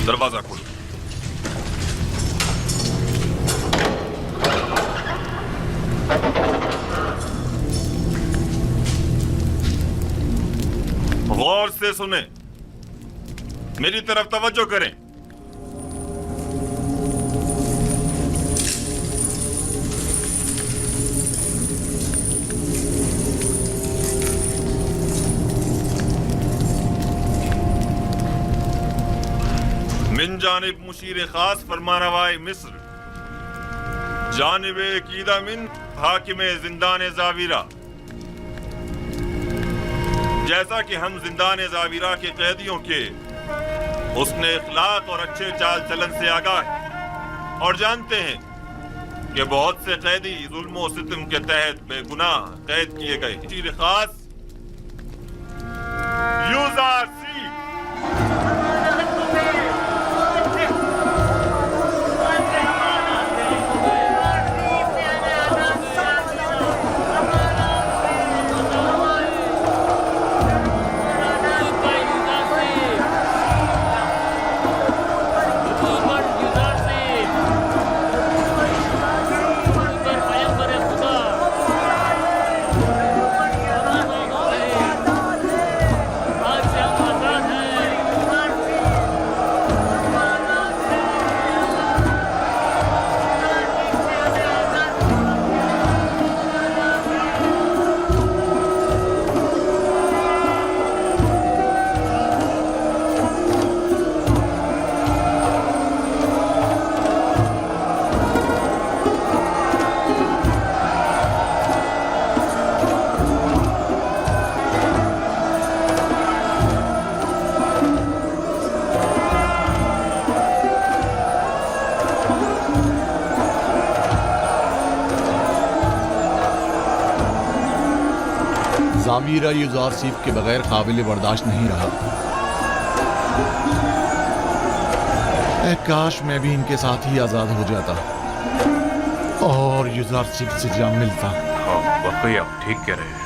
दरवाजा खोलो। गौर से सुने, मेरी तरफ तवज्जो करें। मिन जानिब मुशीर खास फरमानवाए मिस्र, जानिब कीदा मिन हाकिम जिंदान जावीरा। जैसा कि हम जिंदान जावीरा के कैदियों के उसने इखलाक और अच्छे चाल चलन से आगाह हैं और जानते हैं कि बहुत से कैदी जुल्म और सितम के तहत बेगुनाह कैद किए गए। मुशीर खास यूजारसी जावीरा यूजारसीफ के बगैर काबिल बर्दाश्त नहीं रहा। काश मैं भी इनके साथ ही आजाद हो जाता और यूजारसीफ से जा मिलता। वाकई आप ठीक कह रहे हैं।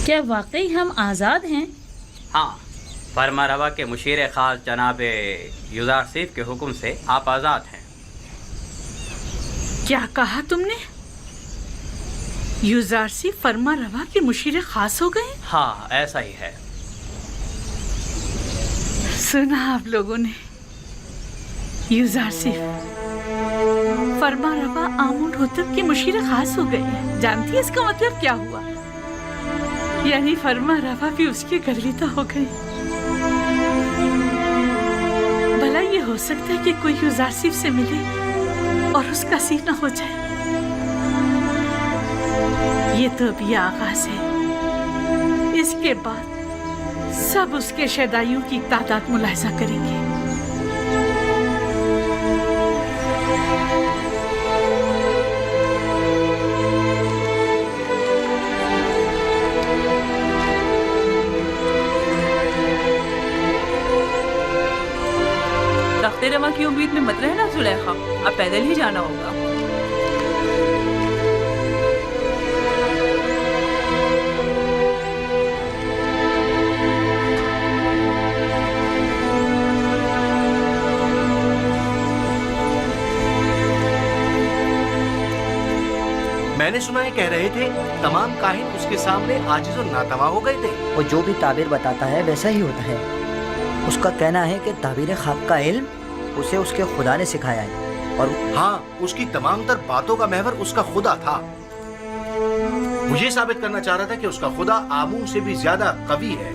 क्या वाकई हम आज़ाद हैं? हाँ, फरमारवा के मुशीर खास जनाब यूजारसीफ के हुक्म से आप आज़ाद हैं। क्या कहा तुमने? यूजारसीफ फरमारवा के मुशीर खास हो गए? हाँ, ऐसा ही है। सुना आप लोगों ने? यूजारसीफ फरमारवा आमुल होतब के मुशीर खास हो गए। जानती है इसका मतलब क्या हुआ? यानी फरमारवा भी उसकी गर्विता हो गई। भला ये हो सकता है कि कोई यूजारसीफ से मिले और उसका सीना हो जाए। ये तो अभी आगाज है। इसके बाद सब उसके शैदाइयों की तादाद मुलाहिजा करेंगे। तख्ते-ए-रवा की उम्मीद में मत रहना जुलेखा, अब पैदल ही जाना होगा। मैंने सुना है कह रहे थे तमाम काहिन उसके सामने आजिज और नातवा हो गए थे। वो जो भी ताबीर बताता है वैसा ही होता है। उसका कहना है कि ताबीर ख्वाब का इल्म उसे उसके खुदा ने सिखाया है और हाँ, उसकी तमाम तर बातों का महवर उसका खुदा था। मुझे साबित करना चाह रहा था कि उसका खुदा आमू से भी ज्यादा कवी है।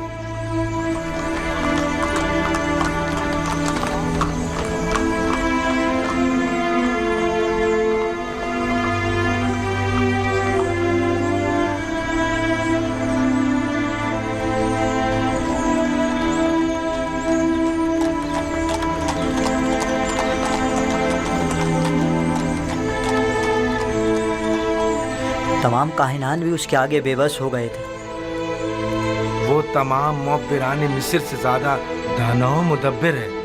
तमाम काहिनान भी उसके आगे बेबस हो गए थे। वो तमाम मुअब्बिरान मिस्र से ज्यादा दाना व मुदब्बिर है।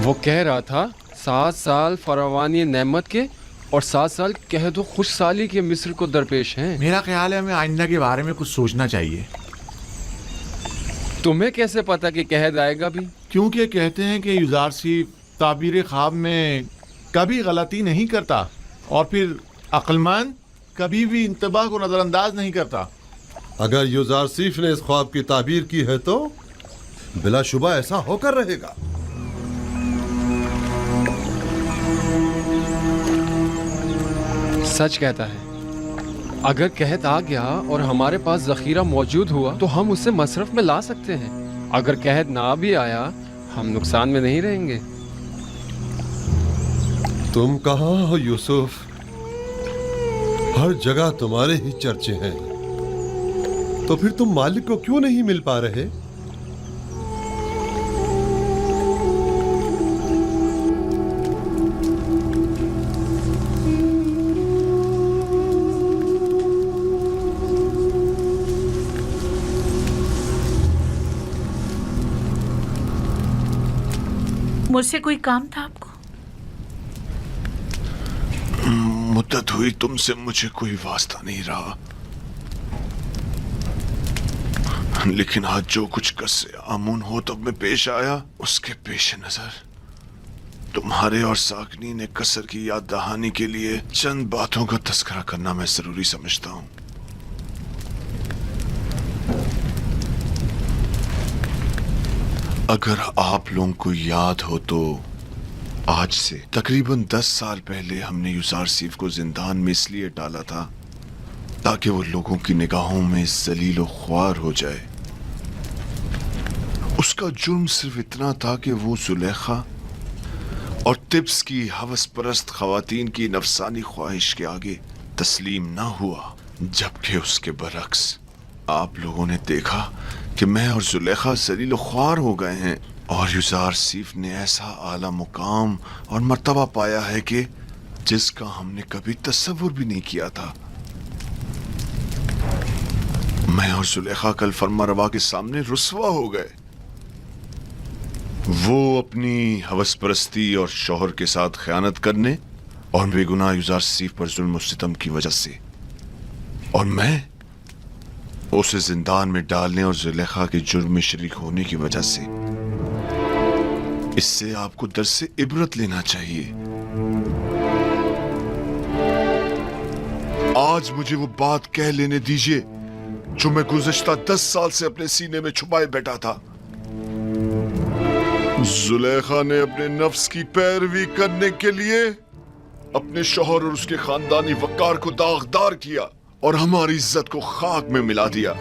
वो कह रहा था 7 साल फरावानी नेमत के और 7 साल कह दो खुशसाली के मिस्र को दरपेश हैं। मेरा ख्याल है हमें आइंदा के बारे में कुछ सोचना चाहिए। तुम्हें कैसे पता कि कहद आएगा भी? क्योंकि कहते हैं कि युजारसीफ ताबीर ख्वाब में कभी गलती नहीं करता और फिर अक्लमंद कभी भी इंतबाह को नज़रअंदाज नहीं करता। अगर युजारसीफ ने इस ख्वाब की ताबीर की है तो बिलाशुबा ऐसा होकर रहेगा। सच कहता है, अगर कहत आ गया और हमारे पास जखीरा मौजूद हुआ तो हम उसे मसरफ में ला सकते हैं। अगर कहत ना भी आया हम नुकसान में नहीं रहेंगे। तुम कहाँ हो यूसुफ? हर जगह तुम्हारे ही चर्चे हैं, तो फिर तुम मालिक को क्यों नहीं मिल पा रहे? मुझसे कोई काम था आपको? मुद्दत हुई तुमसे मुझे कोई वास्ता नहीं रहा, लेकिन आज जो कुछ कस्से आमून हो तब में पेश आया उसके पेश नजर तुम्हारे और साकनी ने कसर की याद दहानी के लिए चंद बातों का तस्करा करना मैं जरूरी समझता हूं। अगर आप लोगों को याद हो तो आज से तकरीबन 10 साल पहले हमने युजारसीफ को जिंदान में इसलिए डाला था ताकि वो लोगों की निगाहों में जलील व ख्वार हो जाए। उसका जुर्म सिर्फ इतना था कि वो जुलेखा और तिब्स की हवस परस्त खवातीन की नफसानी ख्वाहिश के आगे तस्लीम ना हुआ, जबकि उसके बरक्स आप लोगों ने देखा कि मैं और जुलेखा जलील ख्वार हो गए हैं और युजारसीफ ने ऐसा आला मुकाम और मर्तबा पाया है कि जिसका हमने कभी तस्वुर भी नहीं किया था। मैं और जुलेखा कल फरमा रवा के सामने रुस्वा हो गए। वो अपनी हवस परस्ती और शौहर के साथ खयानत करने और बेगुनाह युजारसीफ पर जुल्म और सितम की वजह से, और मैं उसे जिंदान में डालने और जुलेखा के जुर्म में शरीक होने की वजह से। इससे आपको दर्स से इबरत लेना चाहिए। आज मुझे वो बात कह लेने दीजिए जो मैं गुज़श्ता 10 साल से अपने सीने में छुपाए बैठा था। जुलेखा ने अपने नफ्स की पैरवी करने के लिए अपने शौहर और उसके खानदानी वक़ार को दागदार किया और हमारी इज्जत को खाक में मिला दिया।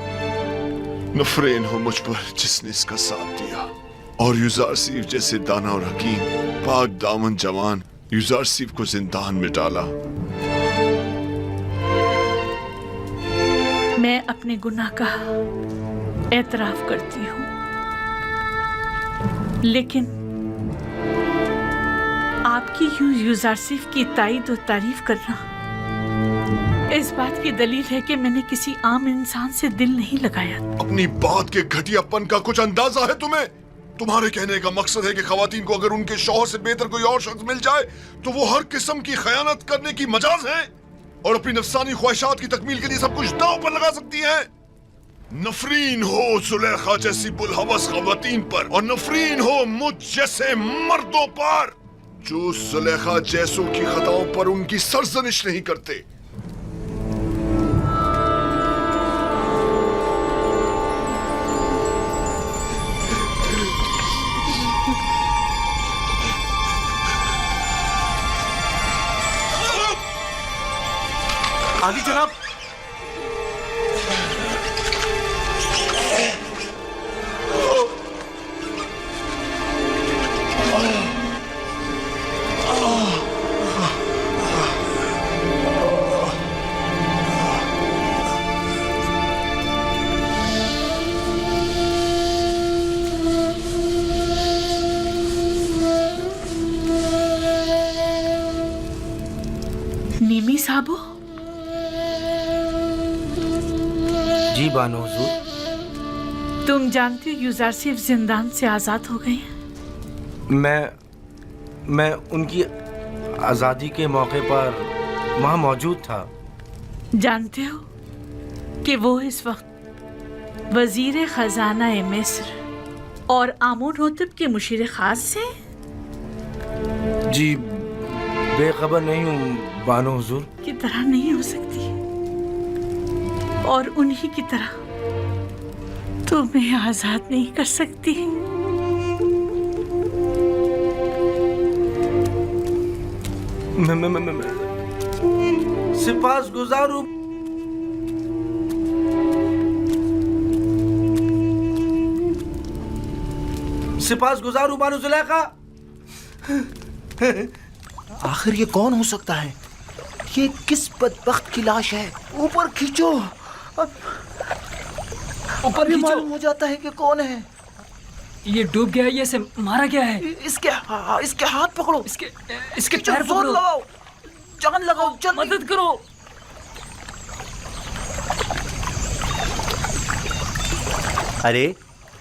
नफरेन हो मुझ पर जिसने इसका साथ दिया, और युजारसीफ जैसे दाना और हकीम पाक दामन जवान युजारसीफ को जिंदान में डाला। मैं अपने गुनाह का एतराफ करती हूँ, लेकिन आपकी यूं युजारसीफ की ताईद और तारीफ करना इस बात की दलील है कि मैंने किसी आम इंसान से दिल नहीं लगाया। अपनी बात के घटियापन का कुछ अंदाजा है तुम्हें? तुम्हारे कहने का मकसद है कि खवातीन को अगर उनके शौहर से बेहतर कोई और शख्स मिल जाए तो वो हर किस्म की खयानत करने की मजाज है और अपनी नफसानी ख्वाहिशात की तकमील के लिए सब कुछ दांव पर लगा सकती हैं। नफरीन हो जुलेखा जैसी बुलहवस खवातीन पर, और नफरीन हो मुझ जैसे मर्दों पर जो जुलेखा जैसों की खताओं पर उनकी सरजनिश नहीं करते। हाजी जनाब। निमी साहबो, जी बानो हुजूर। तुम जानते हो यूजारसिफ जिंदान से आजाद हो गए हैं। मैं उनकी आज़ादी के मौके पर वहाँ मौजूद था। जानते हो कि वो इस वक्त वजीर खजाना मिस्र और आमून होतब के मुशीर खास से। जी बेखबर नहीं हूँ बानो हुजूर। की तरह नहीं हो सकती, और उन्हीं की तरह तुम्हें आजाद नहीं कर सकती। मैं सिपास गुजार हूँ। सिपास गुजार हूँ बानो जुलेखा। आखिर ये कौन हो सकता है? ये किस बदबख्त की लाश है? ऊपर खींचो, ऊपर भी मालूम हो जाता है कि कौन है। ये डूब गया है, ये इसे मारा गया है। इसके हाथ पकड़ो, इसके पैर पकड़ो, लगाओ, जान लगाओ, जल्दी मदद करो। अरे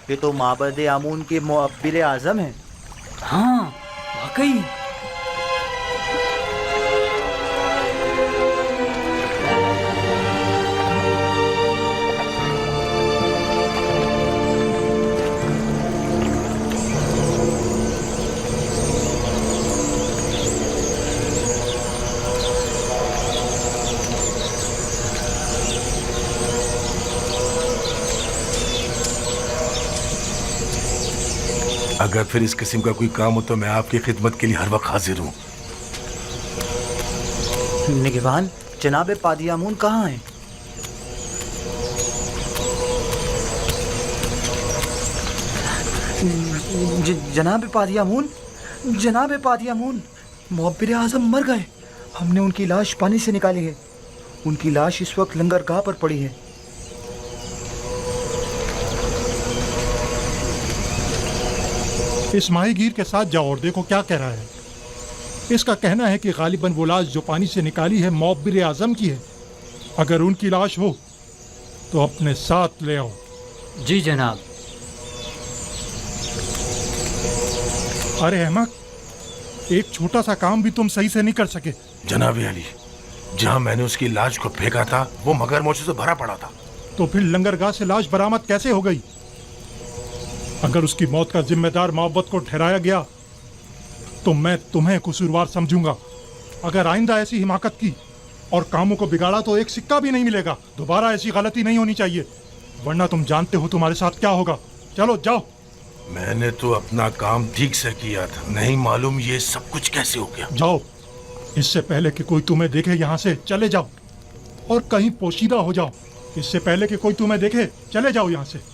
ये तो माबद आमून के मुअब्बिर आज़म हैं। हाँ वाकई। अगर फिर इस किस्म का कोई काम हो तो मैं आपकी खिदमत के लिए हर वक्त हाजिर हूँ। निगहबान, जनाब पादियामून कहाँ हैं? जनाब पादियामून, जनाब पादियामून, मुअब्बिर आज़म मर गए। हमने उनकी लाश पानी से निकाली है। उनकी लाश इस वक्त लंगरगाह पर पड़ी है। इस माहीगीर के साथ जाओ और देखो क्या कह रहा है। इसका कहना है कि गालिबन वो लाश जो पानी से निकाली है मुअब्बिर आज़म की है। अगर उनकी लाश हो तो अपने साथ ले आओ। जी जनाब। अरे अहमक, एक छोटा सा काम भी तुम सही से नहीं कर सके। जनाब अली, जहाँ मैंने उसकी लाश को फेंका था वो मगरमच्छों से भरा पड़ा था। तो फिर लंगरगाह से लाश बरामद कैसे हो गई? अगर उसकी मौत का जिम्मेदार मोहब्बत को ठहराया गया तो मैं तुम्हें कसूरवार समझूंगा। अगर आइंदा ऐसी हिमाकत की और कामों को बिगाड़ा तो एक सिक्का भी नहीं मिलेगा। दोबारा ऐसी गलती नहीं होनी चाहिए, वरना तुम जानते हो तुम्हारे साथ क्या होगा। चलो जाओ। मैंने तो अपना काम ठीक से किया था, नहीं मालूम ये सब कुछ कैसे हो गया। जाओ, इससे पहले कि कोई तुम्हें देखे यहाँ से चले जाओ, और कहीं पोशीदा हो जाओ। इससे पहले कि कोई तुम्हें देखे चले जाओ यहाँ से।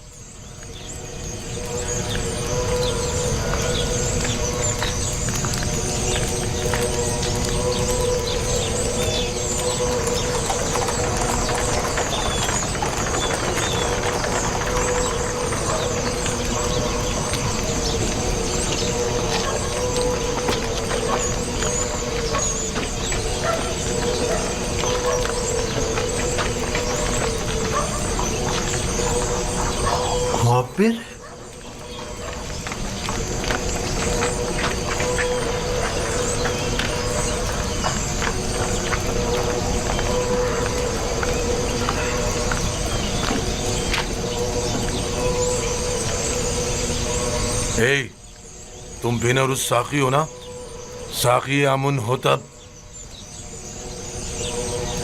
मुअब्बिर? ए, तुम बिनर उस साकी हो ना? साकी आमुन होतब।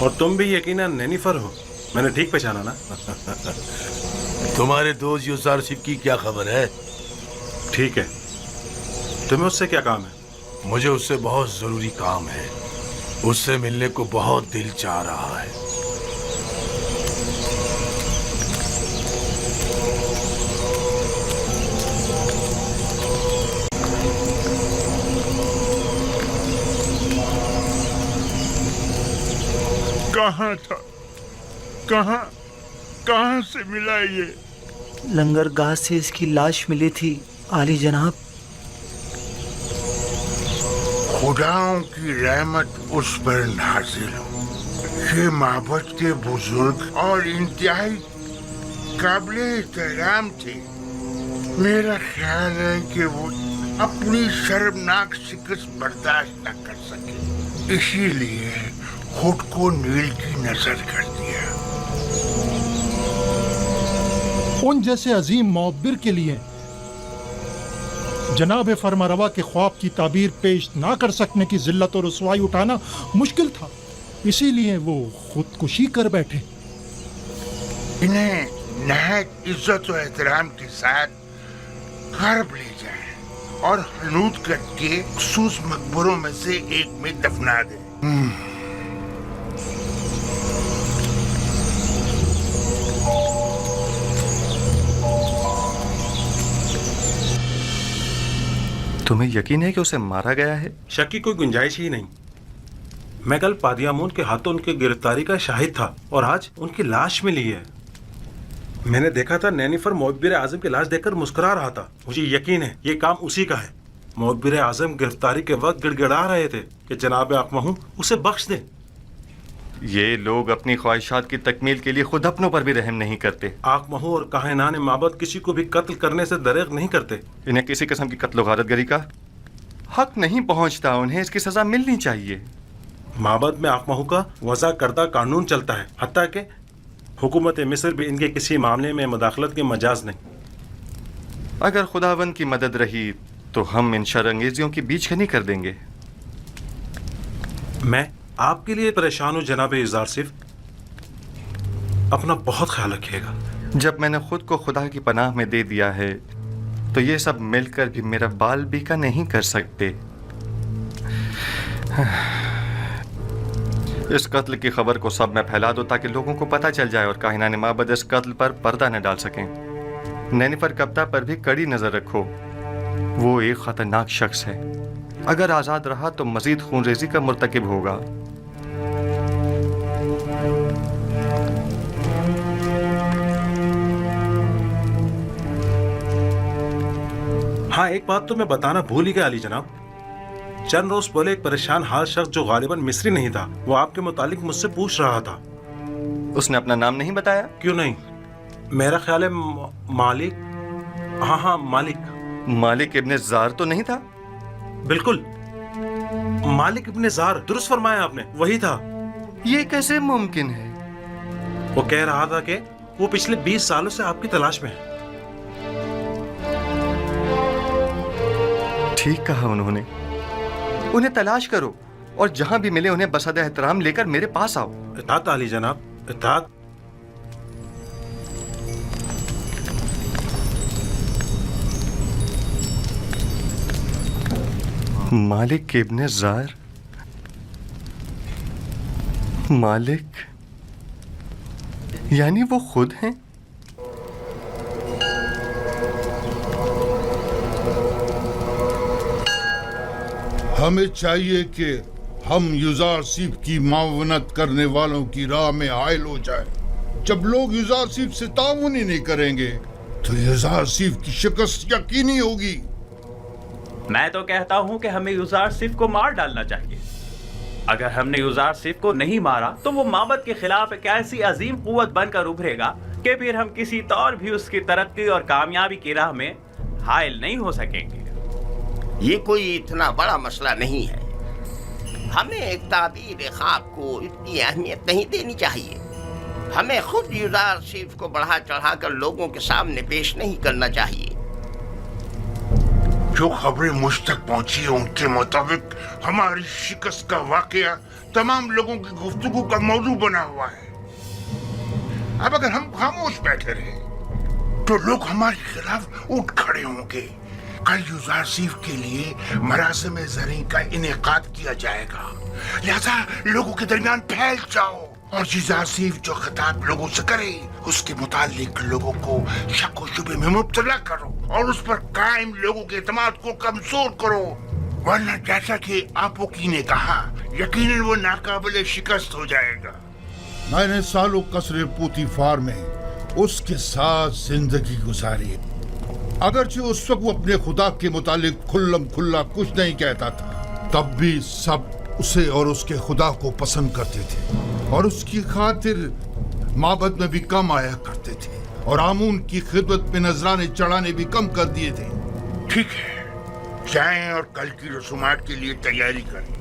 और तुम भी यकीनन नेनिफर हो, मैंने ठीक पहचाना ना? तुम्हारे दोस्त यूसुफ की क्या खबर है? ठीक है, तुम्हें उससे क्या काम है? मुझे उससे बहुत जरूरी काम है। उससे मिलने को बहुत दिल चाह रहा है। कहाँ था? कहाँ से मिला ये? लंगरगाह से इसकी लाश मिली थी आली जनाब। खुदाओं की रहमत उस पर नाजिल हो। ये माबद के बुजुर्ग और इंतहाई काबिले एहतराम थे। मेरा ख्याल है कि वो अपनी शर्मनाक शिकस्त बर्दाश्त न कर सके, इसीलिए खुद को नील की नजर कर दिया। उन जैसे अजीम मुअब्बिर के लिए जनाब फरमारवा के ख्वाब की ताबीर पेश ना कर सकने की जिल्लत और रुसवाई उठाना मुश्किल था, इसीलिए वो खुदकुशी कर बैठे। इन्हें नहायत इज्जत और एहतराम के साथ गरब ले जाए और हनूद करके मखसूस मकबरों में से एक में दफना दे। तुम्हें यकीन है कि उसे मारा गया है? शक की कोई गुंजाइश ही नहीं। मैं कल पादियामून के हाथों उनकी गिरफ्तारी का शाहिद था और आज उनकी लाश मिली है। मैंने देखा था नैनीफर मुअब्बिर आजम की लाश देखकर मुस्कुरा रहा था। मुझे यकीन है ये काम उसी का है। मुअब्बिर आजम गिरफ्तारी के वक्त गिड़गिड़ा रहे थे कि जनाब आकमहू उसे बख्श दे। ये लोग अपनी ख्वाहिशात की तकमील के लिए खुद अपनों पर भी रहम नहीं करते। आकमहू और काहिनान माबद किसी को भी कत्ल करने से दरेग नहीं करते। इन्हें किसी किस्म की कत्ल गारतगरी का हक नहीं पहुंचता। उन्हें इसकी सजा मिलनी चाहिए। माबद में आकमहू का वज़ा करदा कानून चलता है, हत्ता कि हुकूमत मिस्र भी इनके किसी मामले में मुदाखलत के मजाज नहीं। अगर खुदावंद की मदद रही तो हम इन शरअंगेजियों की बीचकनी कर देंगे। मैं आपके लिए परेशान हूँ जनाब इज़ार सिफ। अपना बहुत ख्याल रखिएगा। जब मैंने खुद को खुदा की पनाह में दे दिया है तो ये सब मिलकर भी मेरा बाल बीका नहीं कर सकते। इस कत्ल की खबर को सब में फैला दो ताकि लोगों को पता चल जाए और काहिनान माबद इस कत्ल पर पर्दा न डाल सकें। नैनीफर कप्ता पर भी कड़ी नजर रखो। वो एक खतरनाक शख्स है। अगर आजाद रहा तो मजीद खूनरेजी का मुर्तकिब होगा। हाँ, एक बात तो मैं बताना भूल ही गया अली जनाब। चंद रोज पहले एक परेशान हाल शख्स जो गालिबन मिस्री नहीं था, वो आपके मुतालिक मुझसे पूछ रहा था। उसने अपना नाम नहीं बताया? क्यों नहीं, मेरा ख्याल है मालिक। हाँ, मालिक इब्ने जार तो नहीं था? बिल्कुल, मालिक इब्ने जार, दुरुस्त फरमाया आपने, वही था। ये कैसे मुमकिन है? वो कह रहा था कि वो पिछले 20 सालों से आपकी तलाश में है। ठीक कहा उन्होंने। उन्हें तलाश करो और जहां भी मिले उन्हें बसद एहतराम लेकर मेरे पास आओ। इताअत आली जनाब, इताअत। मालिक इब्ने जार, मालिक यानी वो खुद हैं? हमें चाहिए कि हम युजार सिफ की मावनत करने वालों की राह में हायल हो जाए। जब लोग युजार सिफ से ताउन ही नहीं करेंगे तो युजार सिफ की शिकस्त यकीनी होगी। मैं तो कहता हूँ कि हमें युजार सिफ को मार डालना चाहिए। अगर हमने युजार सिफ को नहीं मारा तो वो माबद के खिलाफ एक ऐसी अजीम कुव्वत बनकर उभरेगा कि फिर हम किसी तौर भी उसकी तरक्की और कामयाबी की राह में हायल नहीं हो सकेंगे। ये कोई इतना बड़ा मसला नहीं है। हमें एक ताबीर ख्वाब को इतनी अहमियत नहीं देनी चाहिए। हमें खुद युजार सिफ को बढ़ा चढ़ा कर लोगों के सामने पेश नहीं करना चाहिए। जो खबरें मुझ तक पहुंची है उनके मुताबिक हमारी शिकस्त का वाकया तमाम लोगों की गुफ्तगू का मौजू बना हुआ है। अब अगर हम खामोश बैठे रहे तो लोग हमारे खिलाफ उठ खड़े होंगे। कल युजार सिफ के लिए मरासिम ज़री का इनेकाद किया जाएगा, लिहाजा लोगों के दरमियान फैल जाओ और युजार सिफ जो खिताब लोगों से करे उसके मुतालिक लोगों को शक व शुबे में मुब्तला करो और उस पर कायम लोगों के एतमाद को कमजोर करो। वरना जैसा कि आप वकील ने कहा, यकीनन वो नाकाबिले शिकस्त हो जाएगा। मैंने सालों कसरे पूतीफार में उसके साथ जिंदगी गुजारी। अगरचे उस वक्त वो अपने खुदा के मुतालिक खुल्लम खुल्ला कुछ नहीं कहता था, तब भी सब उसे और उसके खुदा को पसंद करते थे और उसकी खातिर माबद में भी कम आया करते थे और आमून की खिदमत में नजराने चढ़ाने भी कम कर दिए थे। ठीक है, जाएं और कल की रसूमात के लिए तैयारी करें।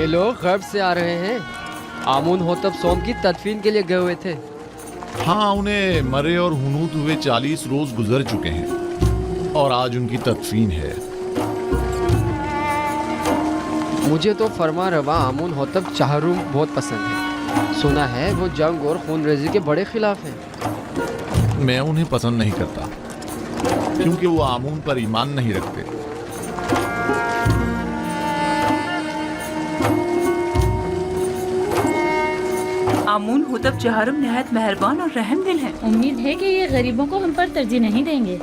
लोग गर्ब से आ रहे हैं। आमून होतब सोम की तदफीन के लिए गए हुए थे। हाँ, उन्हें मरे और हुनूद हुए 40 रोज गुजर चुके हैं और आज उनकी तदफीन है। मुझे तो फरमा रवा आमून होतब चाहरूम बहुत पसंद है। सुना है वो जंग और खूनरेजी के बड़े खिलाफ हैं। मैं उन्हें पसंद नहीं करता क्योंकि वो आमून पर ईमान नहीं रखते। आमून होतब चहारुम निहायत मेहरबान और रहम दिल हैं। उम्मीद है कि ये गरीबों को हम पर तरजीह नहीं देंगे।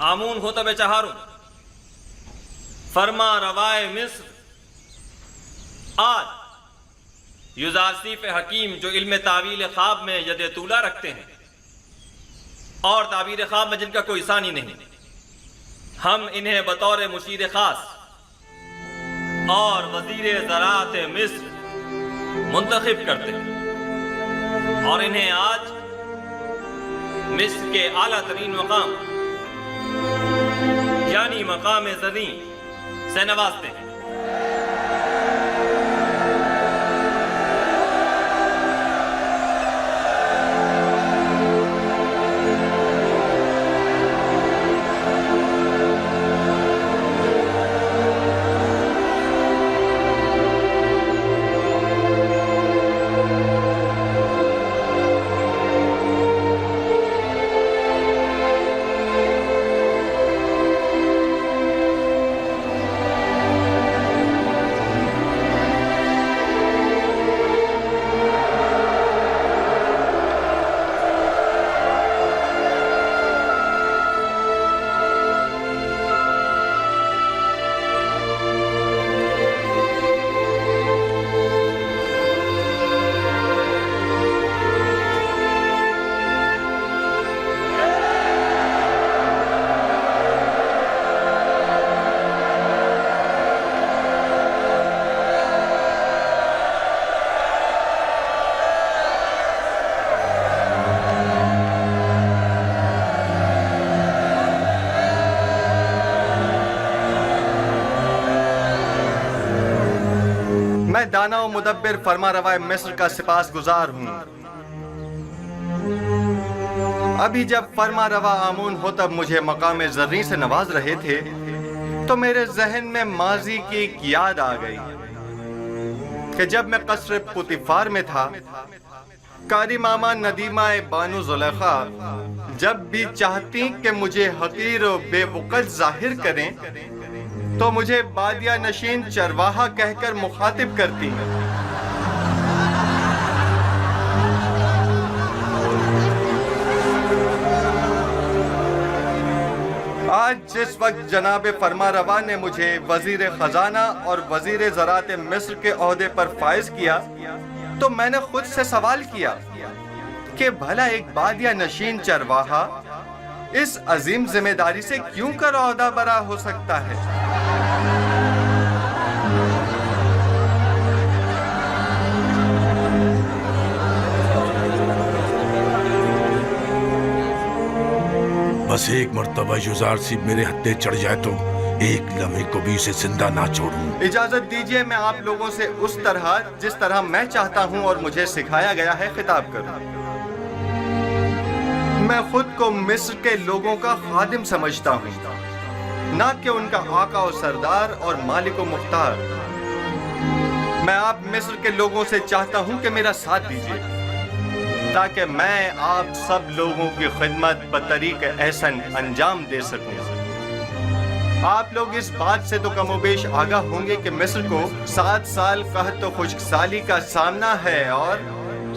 आमून होतब चहारुम फरमा रवाए मिस्र आज युजारसीफ हकीम जो इल्म तावील ख्वाब में यद तूला रखते हैं और ताबीर ख्वाब में जिनका कोई सानी नहीं, हम इन्हें बतौर मुशीर खास और वजीर ज़राअत मिस्र मुंतखब करते हैं और इन्हें आज मिस्र के आला तरीन मकाम यानी मकाम ज़री से नवाजते हैं। मैं दाना व मुदब्बिर फरमा रवाए मिस्र का सिपास गुजार हूँ। अभी जब फरमा रवा आमून होतब मुझे मकाम ज़र्री से नवाज रहे थे तो मेरे जहन में माजी की एक याद आ गई कि जब मैं कसर पुतिफार में था, कारी मामा नदीमा बानो ज़ुलेखा जब भी चाहती कि मुझे हकीर और बेवकत जाहिर करें تو مجھے بادیہ نشین چرواہا کہہ کر مخاطب کرتی ہیں۔ آج جس وقت جناب فرما روا نے مجھے وزیر خزانہ اور وزیر زراعت مصر کے عہدے پر فائز کیا تو میں نے خود سے سوال کیا کہ بھلا ایک بادیہ نشین چرواہا اس عظیم ذمہ داری سے کیوں کر عہدہ برا ہو سکتا ہے؟ بس ایک مرتبہ یوزار سیب میرے ہتھے چڑھ جائے تو ایک لمحے کو بھی اسے زندہ نہ چھوڑوں۔ اجازت دیجئے میں آپ لوگوں سے اس طرح جس طرح میں چاہتا ہوں اور مجھے سکھایا گیا ہے خطاب کروں۔ میں خود کو مصر کے لوگوں کا خادم سمجھتا ہوں، نہ کہ ان کا آقا و سردار اور مالک و مختار۔ میں آپ مصر کے لوگوں سے چاہتا ہوں کہ میرا ساتھ دیجئے تاکہ میں آپ سب لوگوں کی خدمت بطریق احسن انجام دے سکوں۔ آپ لوگ اس بات سے تو کم و بیش آگاہ ہوں گے کہ مصر کو 7 سال قحط و خشک سالی کا سامنا ہے اور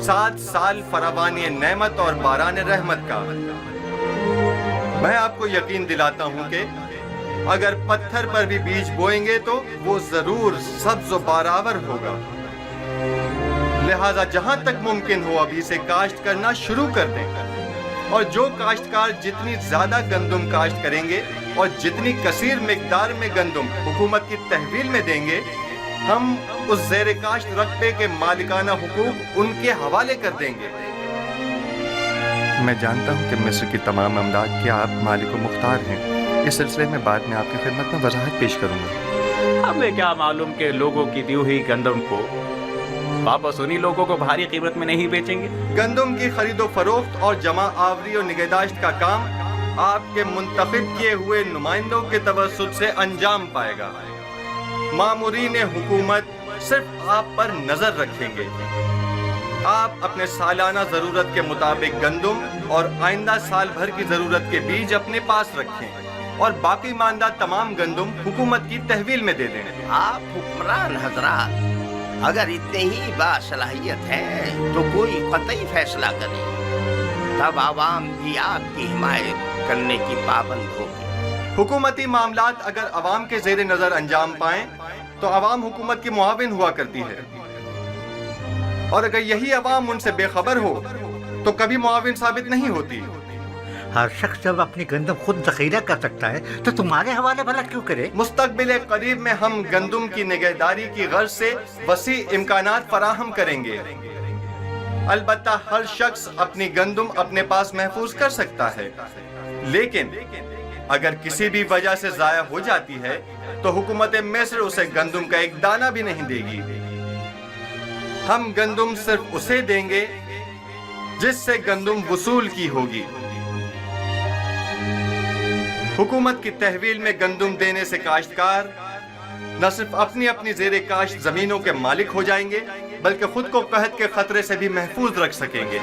7 سال فراوانی نعمت اور باران رحمت کا۔ میں آپ کو یقین دلاتا ہوں کہ اگر پتھر پر بھی بیج بوئیں گے تو وہ ضرور سبز و بارآور ہوگا۔ لہٰذا جہاں تک ممکن ہو ابھی سے کاشت کرنا شروع کر دیں، اور جو کاشتکار جتنی زیادہ گندم کاشت کریں گے اور جتنی کثیر مقدار میں گندم حکومت کی تحویل میں دیں گے، ہم اس زیر کاشت رقبے کے مالکانہ حقوق ان کے حوالے کر دیں گے۔ میں جانتا ہوں کہ مصر کی تمام املاک کے آپ مالک و مختار ہیں۔ اس سلسلے میں بعد میں آپ کی خدمت میں وضاحت پیش کروں گا۔ ہمیں کیا معلوم کہ لوگوں کی دی ہوئی گندم کو واپس انہی لوگوں کو بھاری قیمت میں نہیں بیچیں گے۔ گندم کی خرید و فروخت اور جمع آوری و نگہداشت کا کام آپ کے منتخب کیے ہوئے نمائندوں کے توسط سے انجام پائے گا۔ مامورین حکومت صرف آپ پر نظر رکھیں گے۔ آپ اپنے سالانہ ضرورت کے مطابق گندم اور آئندہ سال بھر کی ضرورت کے بیج اپنے پاس رکھیں اور باقی ماندہ تمام گندم حکومت کی تحویل میں دے دیں۔ آپ حکمران حضرات اگر اتنے ہی باصلاحیت ہیں تو کوئی قطعی فیصلہ کریں، تب عوام بھی آپ کی حمایت کرنے کی پابند ہوگی۔ حکومتی معاملات اگر عوام کے زیر نظر انجام پائیں تو عوام حکومت کی معاون ہوا کرتی ہے، اور اگر یہی عوام ان سے بے خبر ہو تو کبھی معاون ثابت نہیں ہوتی۔ ہر شخص جب اپنی گندم خود ذخیرہ کر سکتا ہے تو تمہارے حوالے بھلا کیوں کرے؟ مستقبل قریب میں ہم گندم کی نگہداری کی غرض سے وسیع امکانات فراہم کریں گے۔ البتہ ہر شخص اپنی گندم اپنے پاس محفوظ کر سکتا ہے، لیکن اگر کسی بھی وجہ سے ضائع ہو جاتی ہے تو حکومت مصر اسے گندم کا ایک دانہ بھی نہیں دے گی۔ ہم گندم صرف اسے دیں گے جس سے گندم وصول کی ہوگی۔ حکومت کی تحویل میں گندم دینے سے کاشتکار نہ صرف اپنی اپنی زیر کاشت زمینوں کے مالک ہو جائیں گے بلکہ خود کو قحط کے خطرے سے بھی محفوظ رکھ سکیں گے۔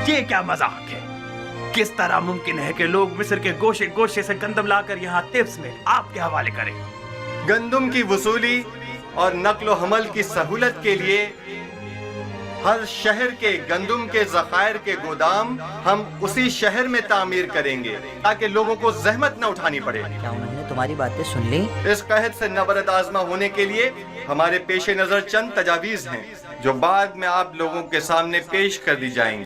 یہ کیا مذاق ہے؟ کس طرح ممکن ہے کہ لوگ مصر کے گوشے گوشے سے گندم لا کر یہاں تبس میں آپ کے حوالے کریں؟ گندم کی وصولی اور نقل و حمل کی سہولت کے لیے ہر شہر کے گندم کے ذخائر کے گودام ہم اسی شہر میں تعمیر کریں گے تاکہ لوگوں کو زحمت نہ اٹھانی پڑے۔ کیا انہوں نے تمہاری باتیں سن لی؟ اس قحط سے نبرد آزما ہونے کے لیے ہمارے پیش نظر چند تجاویز ہیں جو بعد میں آپ لوگوں کے سامنے پیش کر دی جائیں گی۔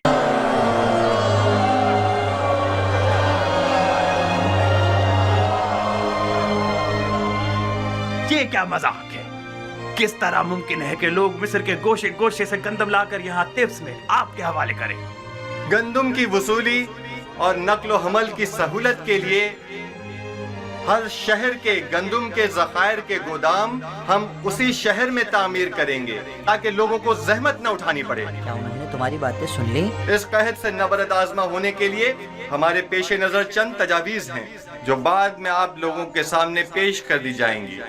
یہ کیا مذاق ہے؟ کس طرح ممکن ہے کہ لوگ مصر کے گوشے گوشے سے گندم لا کر یہاں تبس میں آپ کے حوالے کریں؟ گندم کی وصولی اور نقل و حمل کی سہولت کے لیے ہر شہر کے گندم کے ذخائر کے گودام ہم اسی شہر میں تعمیر کریں گے تاکہ لوگوں کو زحمت نہ اٹھانی پڑے۔ کیا انہوں نے تمہاری باتیں سن لی؟ اس قحط سے نبرد آزما ہونے کے لیے ہمارے پیش نظر چند تجاویز ہیں جو بعد میں آپ لوگوں کے سامنے پیش کر دی جائیں گی۔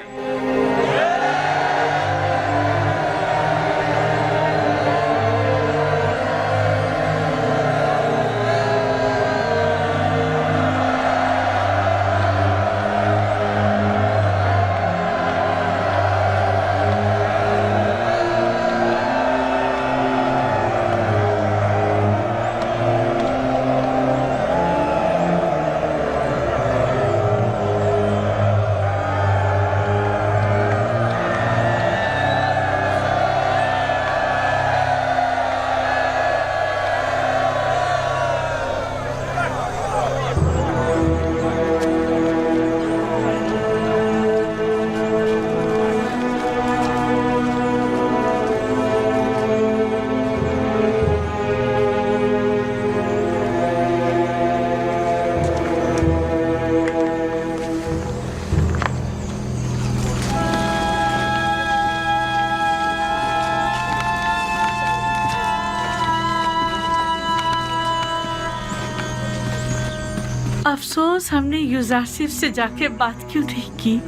अफसोस हमने युजारसिफ से जाके बात क्यों नहीं की।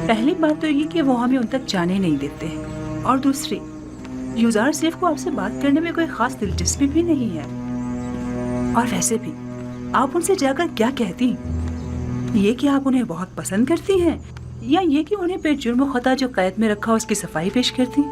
पहली बात तो ये कि वो हमें उन तक जाने नहीं देते, और दूसरी युजारसिफ को आपसे बात करने में कोई खास दिलचस्पी भी नहीं है। और वैसे भी आप उनसे जाकर क्या कहती, ये कि आप उन्हें बहुत पसंद करती हैं, या ये कि उन्हें बेजुर्म खता जो कैद में रखा उसकी सफाई पेश करती।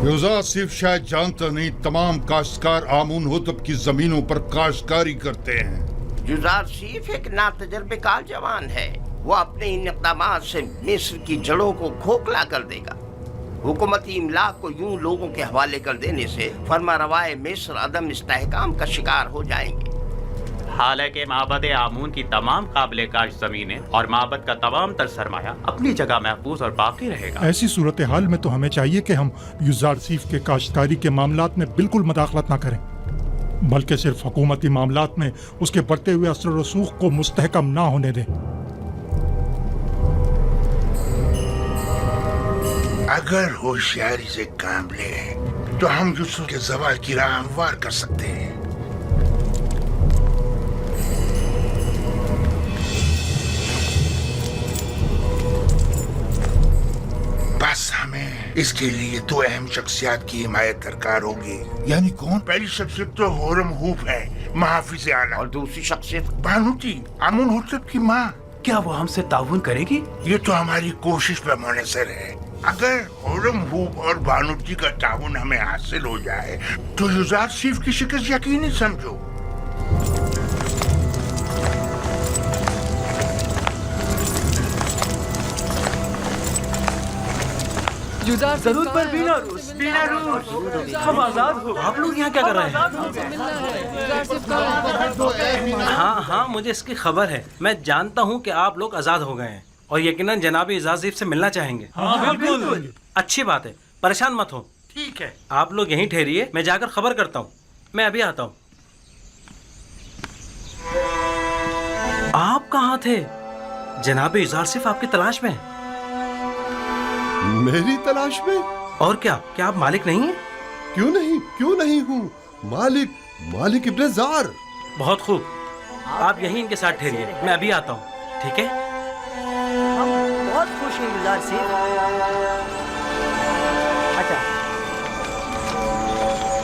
युजारसिफ शायद जानता नहीं, तमाम काश्तकार आमून होतब की जमीनों पर काश्तकारी करते हैं। युजारसिफ एक नातजर्बेकार जवान है। वो अपने इन इक़दामात से मिस्र की जड़ों को खोखला कर देगा। हुकूमती इमलाक को यूं लोगों के हवाले कर देने से फरमारवाए मिस्र अदम इस्तेहकाम का शिकार हो जाएंगे। हालांकि माबद आमून की तमाम काबिल काश जमीनें और माबद का तमाम तर सरमाया अपनी जगह महफूज और बाकी रहेगा। ऐसी सूरत हाल में तो हमें चाहिए कि हम युजारसिफ के काश्तकारी के मामलात में बिल्कुल मदाखलत ना करें, बल्कि सिर्फ हुकूमती मामलात में उसके बढ़ते हुए असर रसूख को मुस्तहकम ना होने दें। अगर होशियारी से काम लें तो हम यूसुफ के ज़वाल की राह हमवार कर सकते हैं। बस हमें इसके लिए दो अहम शख्सियत की हिमायत दरकार होगी। यानी कौन? पहली शख्सियत तो होरम हूफ है, महाफिज आला, और दूसरी शख्सियत बानूती, आमून होतब की माँ। क्या वो हमसे ताउन करेगी? ये तो हमारी कोशिश पे मुनहसर है। अगर होरम हूफ और बानूती का ताउन हमें हासिल हो जाए तो युजारसिफ की शिकस्त यकीनी समझो। जरूर पर बिना रूस हम आजाद हो। आप लोग यहाँ क्या कर रहे हैं? हाँ हाँ, मुझे इसकी खबर है। मैं जानता हूँ कि आप लोग आजाद हो गए हैं और यकीनन जनाब युजारसिफ से मिलना चाहेंगे। हाँ, बिल्कुल। अच्छी बात है, परेशान मत हो। ठीक है, आप लोग यहीं ठहरिए, मैं जाकर खबर करता हूँ। मैं अभी आता हूँ। आप कहाँ थे? जनाब युजारसिफ आपकी तलाश में है। मेरी तलाश में? और क्या आप मालिक नहीं हैं? क्यों नहीं हूँ मालिक इब्ने ज़ार। बहुत खूब, आप यहीं इनके साथ ठहरिए, मैं अभी आता हूँ। ठीक है? हम बहुत खुश हैं युजारसिफ। अच्छा,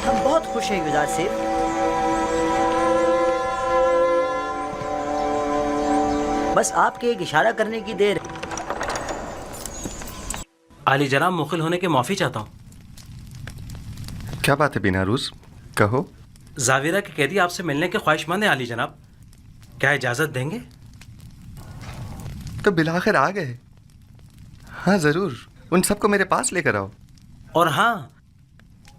हम बहुत खुश हैं युजारसिफ। बस आपके एक इशारा करने की देर। आली जनाब, मुखिल होने के माफी चाहता हूँ। क्या बात है बिनारूस, कहो। जाविरा के कैदी आपसे मिलने के ख्वाहिशमंद हैं आली जनाब, क्या इजाजत देंगे? तो बिलाखिर आ गए। हाँ जरूर, उन सबको मेरे पास लेकर आओ। और हाँ,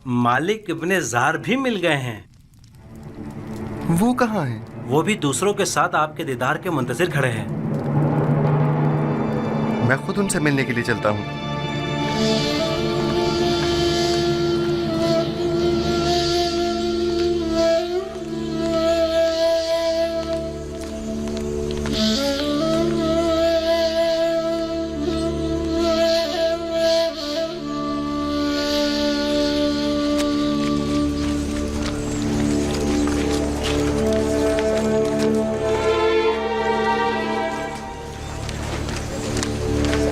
मालिक इब्ने ज़ार भी मिल गए हैं। वो कहाँ हैं? वो भी दूसरों के साथ आपके दीदार के मुंतजिर खड़े हैं। मैं खुद उनसे मिलने के लिए चलता हूँ।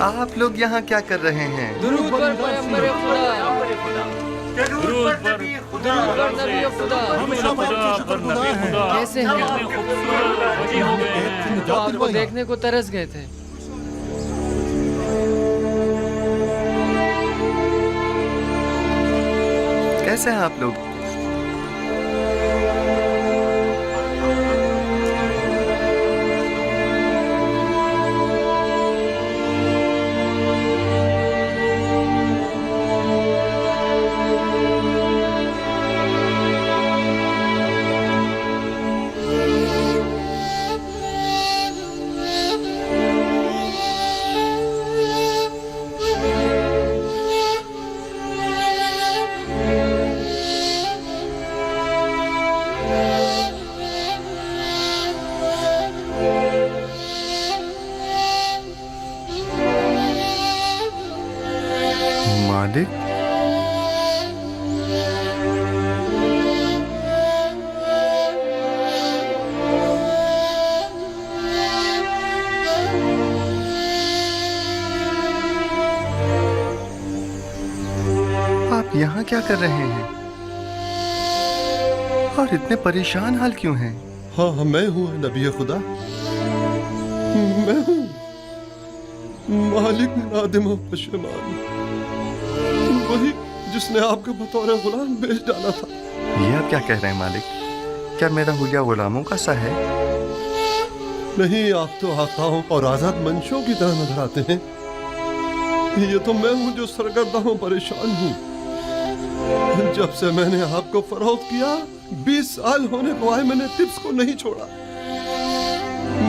आप लोग यहाँ क्या कर रहे हैं? दुरूद पर पैगंबर खुदा। दुरूद पर नबी खुदा। कैसे हैं? तो आपको देखने को तरस गए थे। कैसे हैं आप लोग? मालिक, आप यहाँ क्या कर रहे हैं और इतने परेशान हाल क्यों हैं? हाँ, मैं हूँ नबी खुदा, मैं हूँ मालिक नादिम और पशेमान, वही जिसने आपको बतौर गुलाम बेच डाला था। ये आप क्या कह रहे हैं मालिक? क्या मेरा हुलिया गुलामों का सा है? नहीं, आप तो आकाओं और आजाद मंशों की तरह नजर आते हैं। ये तो मैं हूँ जो सरगर्दा हूँ, परेशान हूँ। जब से मैंने आपको फरोख्त किया, 20 साल होने को आए, मैंने टिप्स को नहीं छोड़ा।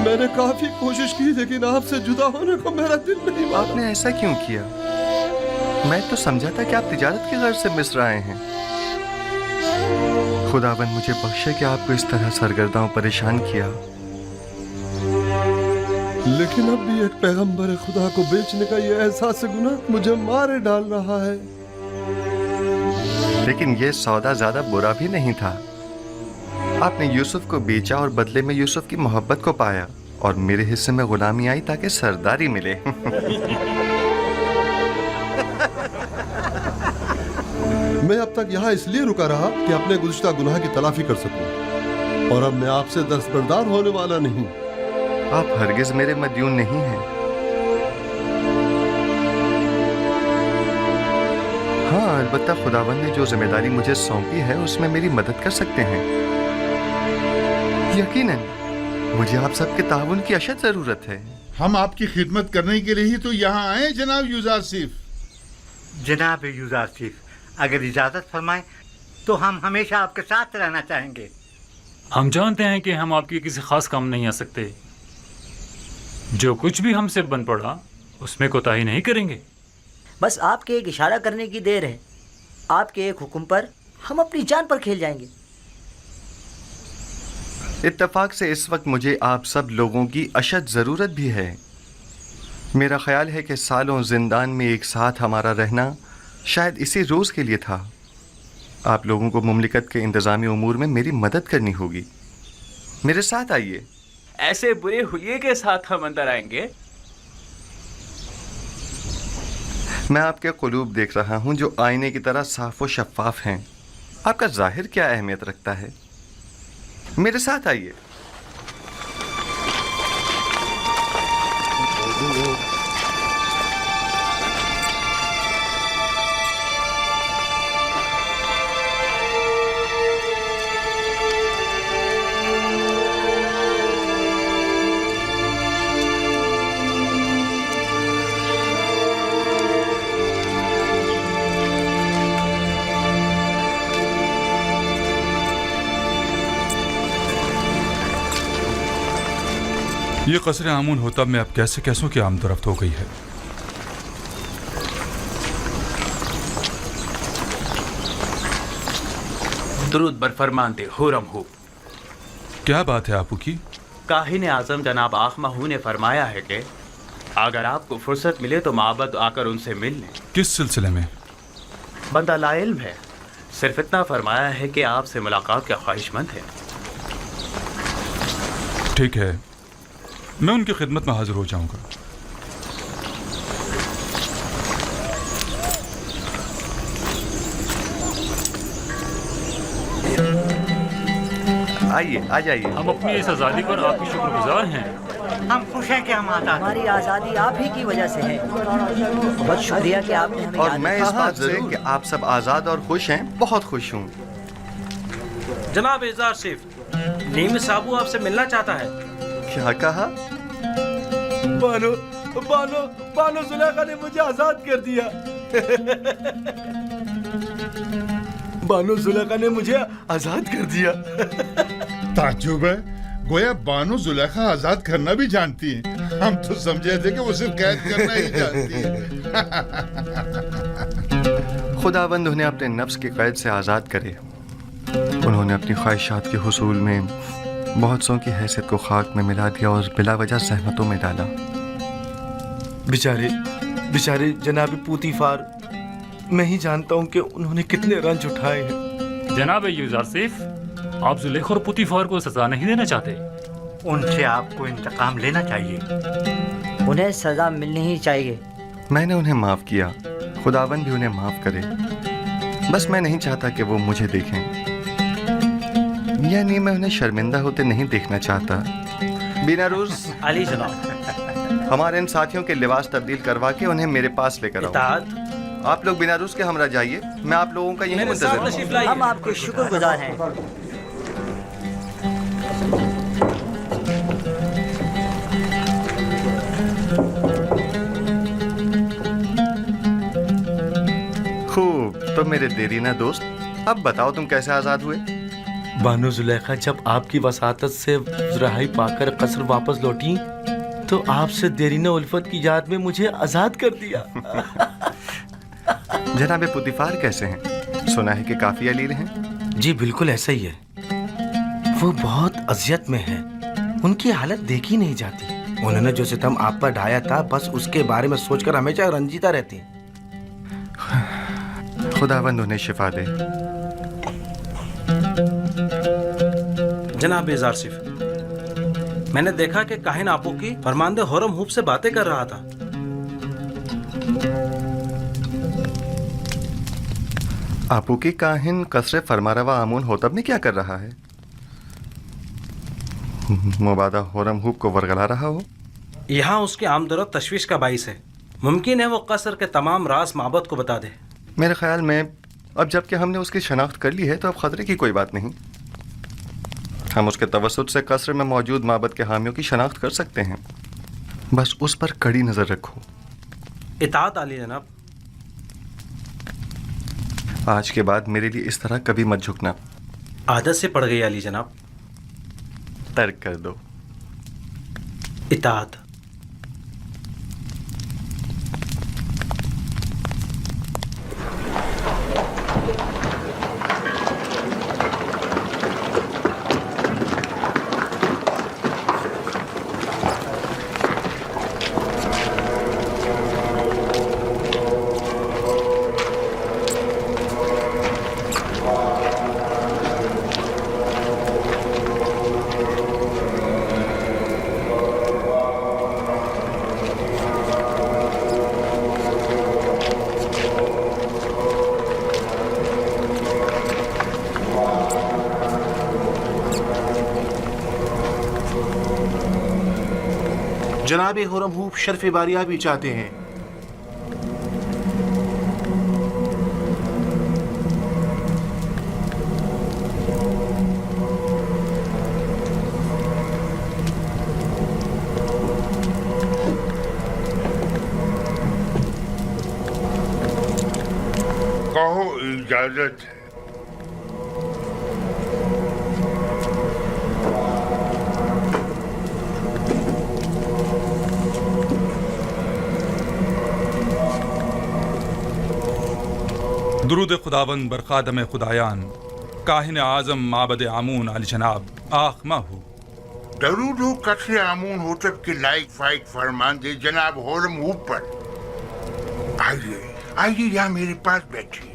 मैंने काफी कोशिश की, लेकिन आपसे जुदा होने को मेरा दिल नहीं माना। आपने ऐसा क्यों किया? मैं तो समझा था कि आप तिजारत की गर्ज से मिस्र आए हैं। खुदावन मुझे बख्शे कि आपको इस तरह सरगर्दा और परेशान किया। लेकिन अब भी एक पैगंबर खुदा को बेचने का ये एहसास गुनाह मुझे मारे डाल रहा है। लेकिन ये सौदा ज्यादा बुरा भी नहीं था। आपने यूसुफ को बेचा और बदले में यूसुफ की मोहब्बत को पाया, और मेरे हिस्से में गुलामी आई ताकि सरदारी मिले। मैं अब तक यहाँ इसलिए रुका रहा कि अपने गुज़िश्ता गुनाह की तलाफी कर सकूं, और अब मैं आपसे दस्तबरदार होने वाला नहीं। आप हरगिज मेरे मदयून नहीं हैं। हाँ, अलबत्ता खुदावंद ने जो जिम्मेदारी मुझे सौंपी है उसमें मेरी मदद कर सकते हैं। यकीनन मुझे आप सबके ताउन की अशद जरूरत है। हम आपकी खिदमत करने के लिए ही तो यहाँ आए जनाब यूजारसीफ। जनाब यूजारसीफ, अगर इजाजत फरमाएं तो हम हमेशा आपके साथ रहना चाहेंगे। हम जानते हैं कि हम आपकी किसी खास काम नहीं आ सकते। जो कुछ भी हमसे बन पड़ा उसमें कोताही नहीं करेंगे। बस आपके एक इशारा करने की देर है। आपके एक हुक्म पर हम अपनी जान पर खेल जाएंगे। इत्तेफाक से इस वक्त मुझे आप सब लोगों की अशद ज़रूरत भी है। मेरा ख्याल है कि सालों जिंदान में एक साथ हमारा रहना शायद इसी रोज़ के लिए था। आप लोगों को मुमलिकत के इंतज़ामी उमूर में मेरी मदद करनी होगी। मेरे साथ आइए। ऐसे बुरे हुलिये के साथ हम अंदर आएंगे? मैं आपके कुलूब देख रहा हूँ जो आईने की तरह साफ व शफाफ हैं। आपका जाहिर क्या अहमियत रखता है? मेरे साथ आइए। ये कसर आमून होतब में अब कैसे कैसों की आमदरफ्त हो गई है। दुरूद बर फरमानते हुरम हो। क्या बात है आपू की? काहिन आजम जनाब आखमाहू ने फरमाया है कि अगर आपको फुर्सत मिले तो माबद आकर उनसे मिल लें। किस सिलसिले में? बंदा लाइल्म है, सिर्फ इतना फरमाया है कि आपसे मुलाकात का ख्वाहिशमंद है। ठीक है, मैं उनकी खिदमत में हाजिर हो जाऊंगा। आइए, आ जाइए। हम अपनी इस आज़ादी पर आपकी शुक्रगुजार हैं। हम खुश हैं कि हम आज़ाद। हमारी आज़ादी आप ही की वजह से है। बहुत शुक्रिया कि आपने हमें और मैं इस बात से कि आप सब आज़ाद और खुश हैं बहुत खुश हूँ। जनाब यूजारसीफ, नीम साबू आपसे मिलना चाहता है। क्या कहा? बानो बानो बानो जुलेखा ने मुझे आजाद कर दिया। बानो जुलेखा ने मुझे आजाद कर दिया। ताज्जुब है, गोया बानो जुलेखा आजाद करना भी जानती है। हम तो समझे थे कि वो सिर्फ कैद करना ही जानती है। खुदावंद उन्हें अपने नफ्स की कैद से आज़ाद करे। उन्होंने अपनी ख्वाहिशात के हुसूल में बहुत सौ की हैसियत को खाक में मिला दिया और बिला वजह सहमतों में डाला। बेचारे बेचारे जनाब पूतीफार मैं ही जानता हूँ कि उन्होंने कितने रंज उठाए हैं। जनाब यूजारसिफ, आप जुलेखा और पुतीफार को सजा नहीं देना चाहते? उनसे आपको इंतकाम लेना चाहिए। उन्हें सजा मिलनी ही चाहिए। मैंने उन्हें माफ किया, खुदावन भी उन्हें माफ करे। बस मैं नहीं चाहता कि वो मुझे देखें, यानी मैं उन्हें शर्मिंदा होते नहीं देखना चाहता। बिनारूस अली जनाब, हमारे इन साथियों के लिबास तब्दील करवा के उन्हें मेरे पास लेकर आओ। आप लोग बिनारूस के हमरा जाइए, मैं आप लोगों का यही मुंतज़िर हूं। हम आपके शुक्रगुजार हैं। खूब, तो मेरे देरीना दोस्त, अब बताओ तुम कैसे आजाद हुए? बानो जुलेखा जब आपकी वसातत से रहाई पाकर कसर वापस लौटी तो आपसे देरीना उल्फत की याद में मुझे आजाद कर दिया। जनाबे पुतीफार कैसे हैं? सुना है कि काफी अलील हैं। जी बिल्कुल ऐसा ही है। वो बहुत अजियत में है, उनकी हालत देखी नहीं जाती। उन्होंने जो सितम आप पर ढाया था, बस उसके बारे में सोचकर हमेशा रंजीदा रहती। खुदावंद उन्हें शिफा दे। जनाब यूजारसिफ, मैंने देखा कि काहिन आपू की फरमानदे होरम हूब से बातें कर रहा था। आपू की काहिन कसरे फरमारवा आमून होतब में क्या कर रहा है? मुबादा होरम हूब को वरगला रहा हो। यहाँ उसके आमदरत तशवीश का बाइस है। मुमकिन है वो कसर के तमाम राज माबद को बता दे। मेरे ख्याल में अब जबकि हमने उसकी शनाख्त कर ली है तो अब खतरे की कोई बात नहीं। हम उसके तवस्सुत से कसर में मौजूद माबद के हामियों की शनाख्त कर सकते हैं। बस उस पर कड़ी नजर रखो। इताअत आली जनाब। आज के बाद मेरे लिए इस तरह कभी मत झुकना। आदत से पड़ गई अली जनाब। तर्क कर दो। इताअत। जनाब हुरम हूब शर्फ बारिया भी चाहते हैं। कहो इजाजत है। दुरूद खुदावंद बरखादम खुदायान काहिन आज़म माबद आमून अली जनाब आखमा हो। दरूद हो कसरे आमून होतब के लाइक फाइक फरमान दे जनाब होरम हूब पर। आइए आइए यहाँ मेरे पास बैठिए।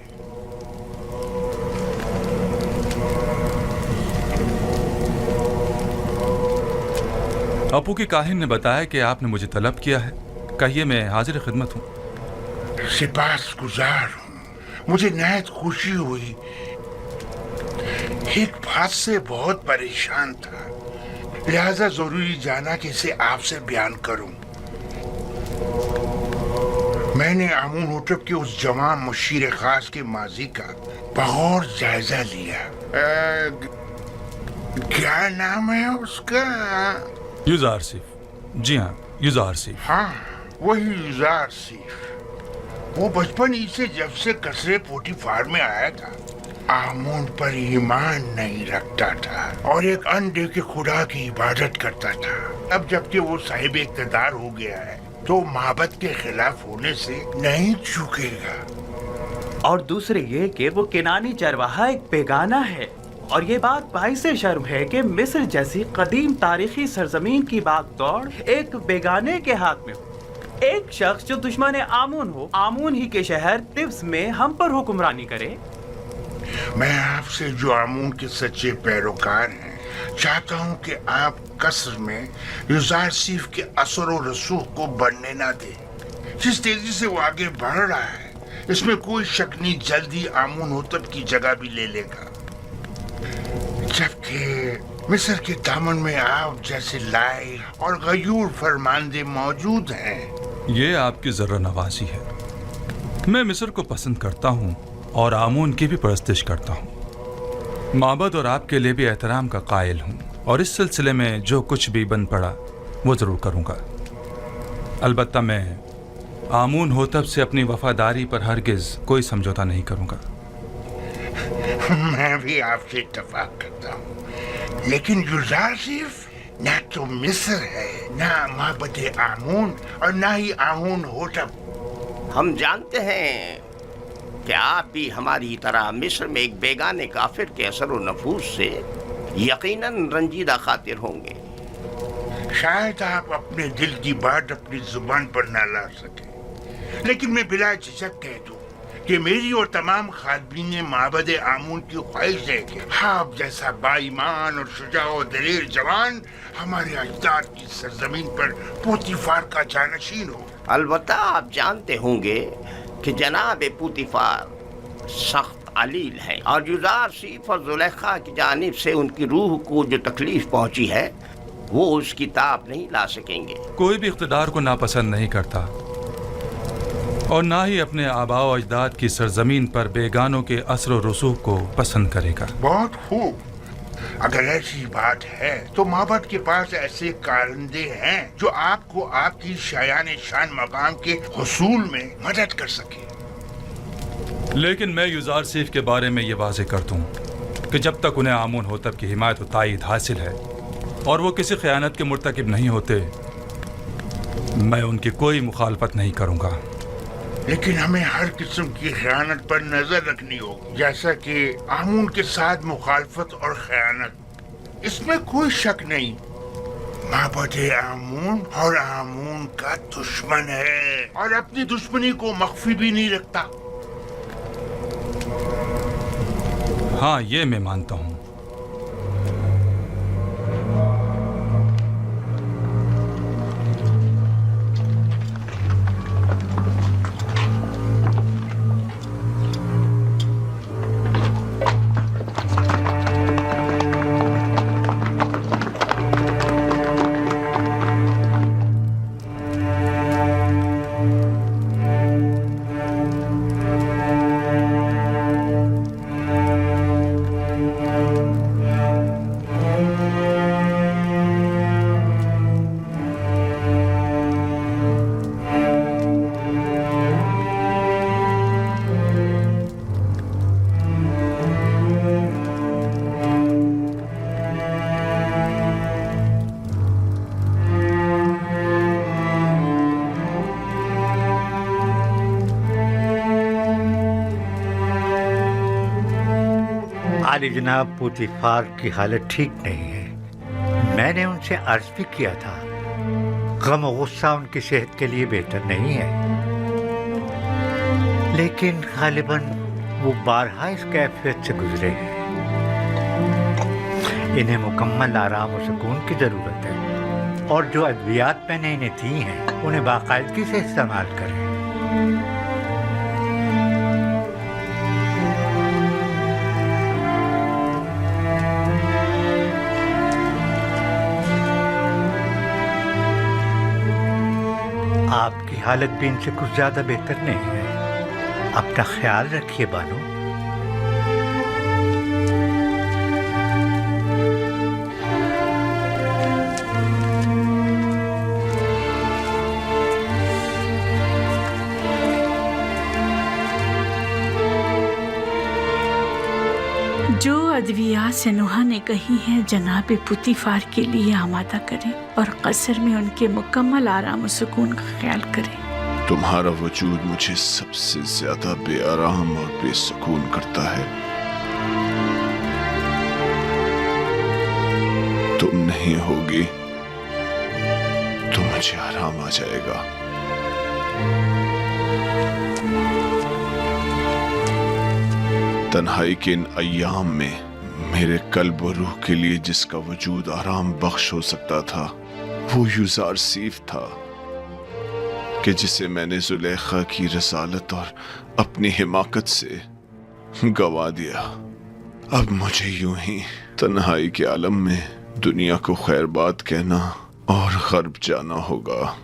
अपू की काहिन ने बताया कि आपने मुझे तलब किया है। कहिए, मैं हाजिर खिदमत हूँ। सिपास गुजार हूँ, मुझे नहायत खुशी हुई। एक बात से बहुत परेशान था, लिहाजा जरूरी जाना कि इसे आपसे बयान करूं। मैंने आमून होटब के उस जवान मुशीर खास के माजी का बगौर जायजा लिया। क्या नाम है उसका? यूजारसिफ। जी हाँ, यूजारसिफ। हाँ, वही यूजारसिफ। वो बचपन ही से जब से कसरे पोटीफार में आया था, आमून पर ईमान नहीं रखता था और एक अंडे के खुदा की इबादत करता था। अब जबकि वो साहिब इक़्तिदार हो गया है तो माबद के खिलाफ होने से नहीं चूकेगा। और दूसरे ये कि वो किनानी चरवाहा एक बेगाना है। और ये बात बाइसे शर्म है कि मिस्र जैसी कदीम तारीखी सरजमीन की बागदौड़ एक बेगाने के हाथ में हो। ایک شخص جو دشمن آمون ہو، آمون ہی کے شہر تبس میں ہم پر حکمرانی کرے؟ میں آپ سے جو آمون کے سچے پیروکار ہیں چاہتا ہوں کہ آپ قصر میں یوزارسیف کے اثر و رسوخ کو بڑھنے نہ دیں۔ جس تیزی سے وہ آگے بڑھ رہا ہے اس میں کوئی شک نہیں جلدی آمون ہوتب کی جگہ بھی لے لے گا، جبکہ مصر کے دامن میں آپ جیسے لائق اور غیور فرماندے موجود ہیں۔ یہ آپ کی ذرہ نوازی ہے۔ میں مصر کو پسند کرتا ہوں اور آمون کی بھی پرستش کرتا ہوں، معبد اور آپ کے لیے بھی احترام کا قائل ہوں، اور اس سلسلے میں جو کچھ بھی بن پڑا وہ ضرور کروں گا۔ البتہ میں آمون ہوتب سے اپنی وفاداری پر ہرگز کوئی سمجھوتا نہیں کروں گا۔ میں بھی آپ سے اتفاق کرتا ہوں، لیکن یوزارسیف نہ تو مصر ہے، نہ معبد آمون، اور نہ ہی آمون ہوتب۔ ہم جانتے ہیں کہ آپ بھی ہماری طرح مصر میں ایک بیگانے کافر کے اثر و نفوذ سے یقیناً رنجیدہ خاطر ہوں گے۔ شاید آپ اپنے دل کی بات اپنی زبان پر نہ لا سکیں، لیکن میں بلا جھجک کہہ دوں کہ میری اور تمام خادمین معبد آمون کی خواہش ہے کہ آپ جیسا با ایمان اور شجاع و دلیر جوان ہمارے اجداد کی سرزمین پر پوتیفار کا جانشین ہو۔ البتہ آپ جانتے ہوں گے کہ جناب پوتیفار سخت علیل ہے، اور یوزارسیف اور زلیخا کی جانب سے ان کی روح کو جو تکلیف پہنچی ہے وہ اس کی تاب نہیں لا سکیں گے۔ کوئی بھی اقتدار کو ناپسند نہیں کرتا، اور نہ ہی اپنے آباء و اجداد کی سرزمین پر بیگانوں کے اثر و رسوخ کو پسند کرے گا۔ بہت خوب، اگر ایسی بات ہے تو معبد کے پاس ایسے کارندے ہیں جو آپ کو آپ کی شایان شان مقام کے حصول میں مدد کر سکے۔ لیکن میں یوزارسیف کے بارے میں یہ واضح کر دوں کہ جب تک انہیں آمون ہوتب کی حمایت و تائید حاصل ہے اور وہ کسی خیانت کے مرتکب نہیں ہوتے، میں ان کی کوئی مخالفت نہیں کروں گا۔ لیکن ہمیں ہر قسم کی خیانت پر نظر رکھنی ہوگی، جیسا کہ آمون کے ساتھ مخالفت اور خیانت، اس میں کوئی شک نہیں۔ معبد آمون اور آمون کا دشمن ہے، اور اپنی دشمنی کو مخفی بھی نہیں رکھتا۔ ہاں، یہ میں مانتا ہوں۔ عالی جناب پوتیفار کی حالت ٹھیک نہیں ہے، میں نے ان سے عرض بھی کیا تھا، غم و غصہ ان کی صحت کے لیے بہتر نہیں ہے، لیکن غالباً وہ بارہا اس کیفیت سے گزرے ہیں۔ انہیں مکمل آرام و سکون کی ضرورت ہے، اور جو ادویات میں نے انہیں دی ہیں انہیں باقاعدگی سے استعمال کریں۔ آپ کی حالت بھی ان سے کچھ زیادہ بہتر نہیں ہے، اپنا خیال رکھیے بانو۔ جو ادویات سنوحا نے کہی ہیں جناب پوتیفار کے لیے آمادہ کریں، اور قصر میں ان کے مکمل آرام و سکون کا خیال کریں۔ تمہارا وجود مجھے سب سے زیادہ بے آرام اور بے سکون کرتا ہے۔ تم نہیں ہوگی تو مجھے آرام آ جائے گا۔ तन्हाई के इन अय्याम में मेरे कल्ब और रूह के लिए जिसका वजूद आराम बख्श हो सकता था वो युजार सीफ था कि जिसे मैंने जुलेखा की रसालत और अपनी हिमाकत से गवा दिया। अब मुझे यूं ही तन्हाई के आलम में दुनिया को खैर बात कहना और गर्ब जाना होगा।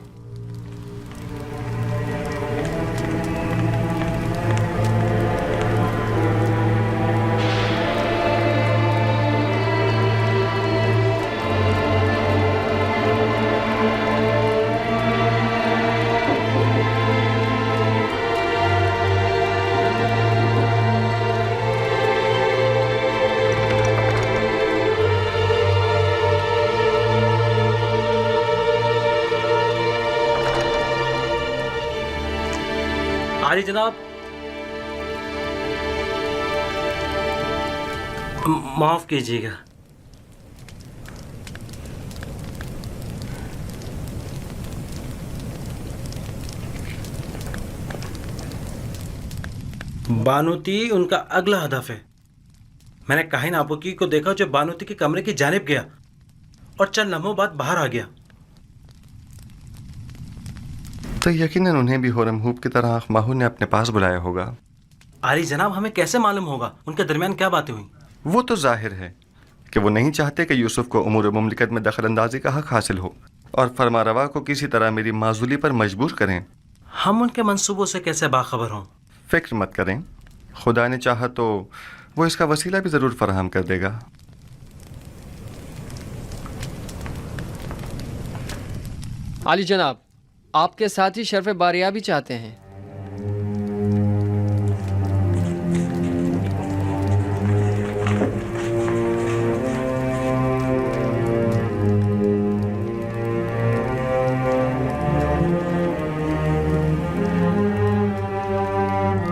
आली जनाब, माफ कीजिएगा। बानूती उनका अगला हदफ है। मैंने काहिन आबुकी को देखा जो बानूती के कमरे की जानिब गया और चंद लम्हों बाद बाहर आ गया। तो यकीनन उन्हें भी होरम हूब की तरह माहू ने अपने पास बुलाया होगा। आली जनाब, हमें कैसे मालूम होगा उनके दरमियान क्या बातें हुई? वो तो जाहिर है कि वो नहीं चाहते कि यूसुफ को उमूर मुमलिकत में दखल अंदाजी का हक हासिल हो और फरमारवा को किसी तरह मेरी माजूली पर मजबूर करें। हम उनके मंसूबों से कैसे बाखबर हों? फिक्र मत करें, खुदा ने चाहा तो वो इसका वसीला भी ज़रूर फराहम कर देगा। आली जनाब, आपके साथ ही शर्फ बारिया भी चाहते हैं।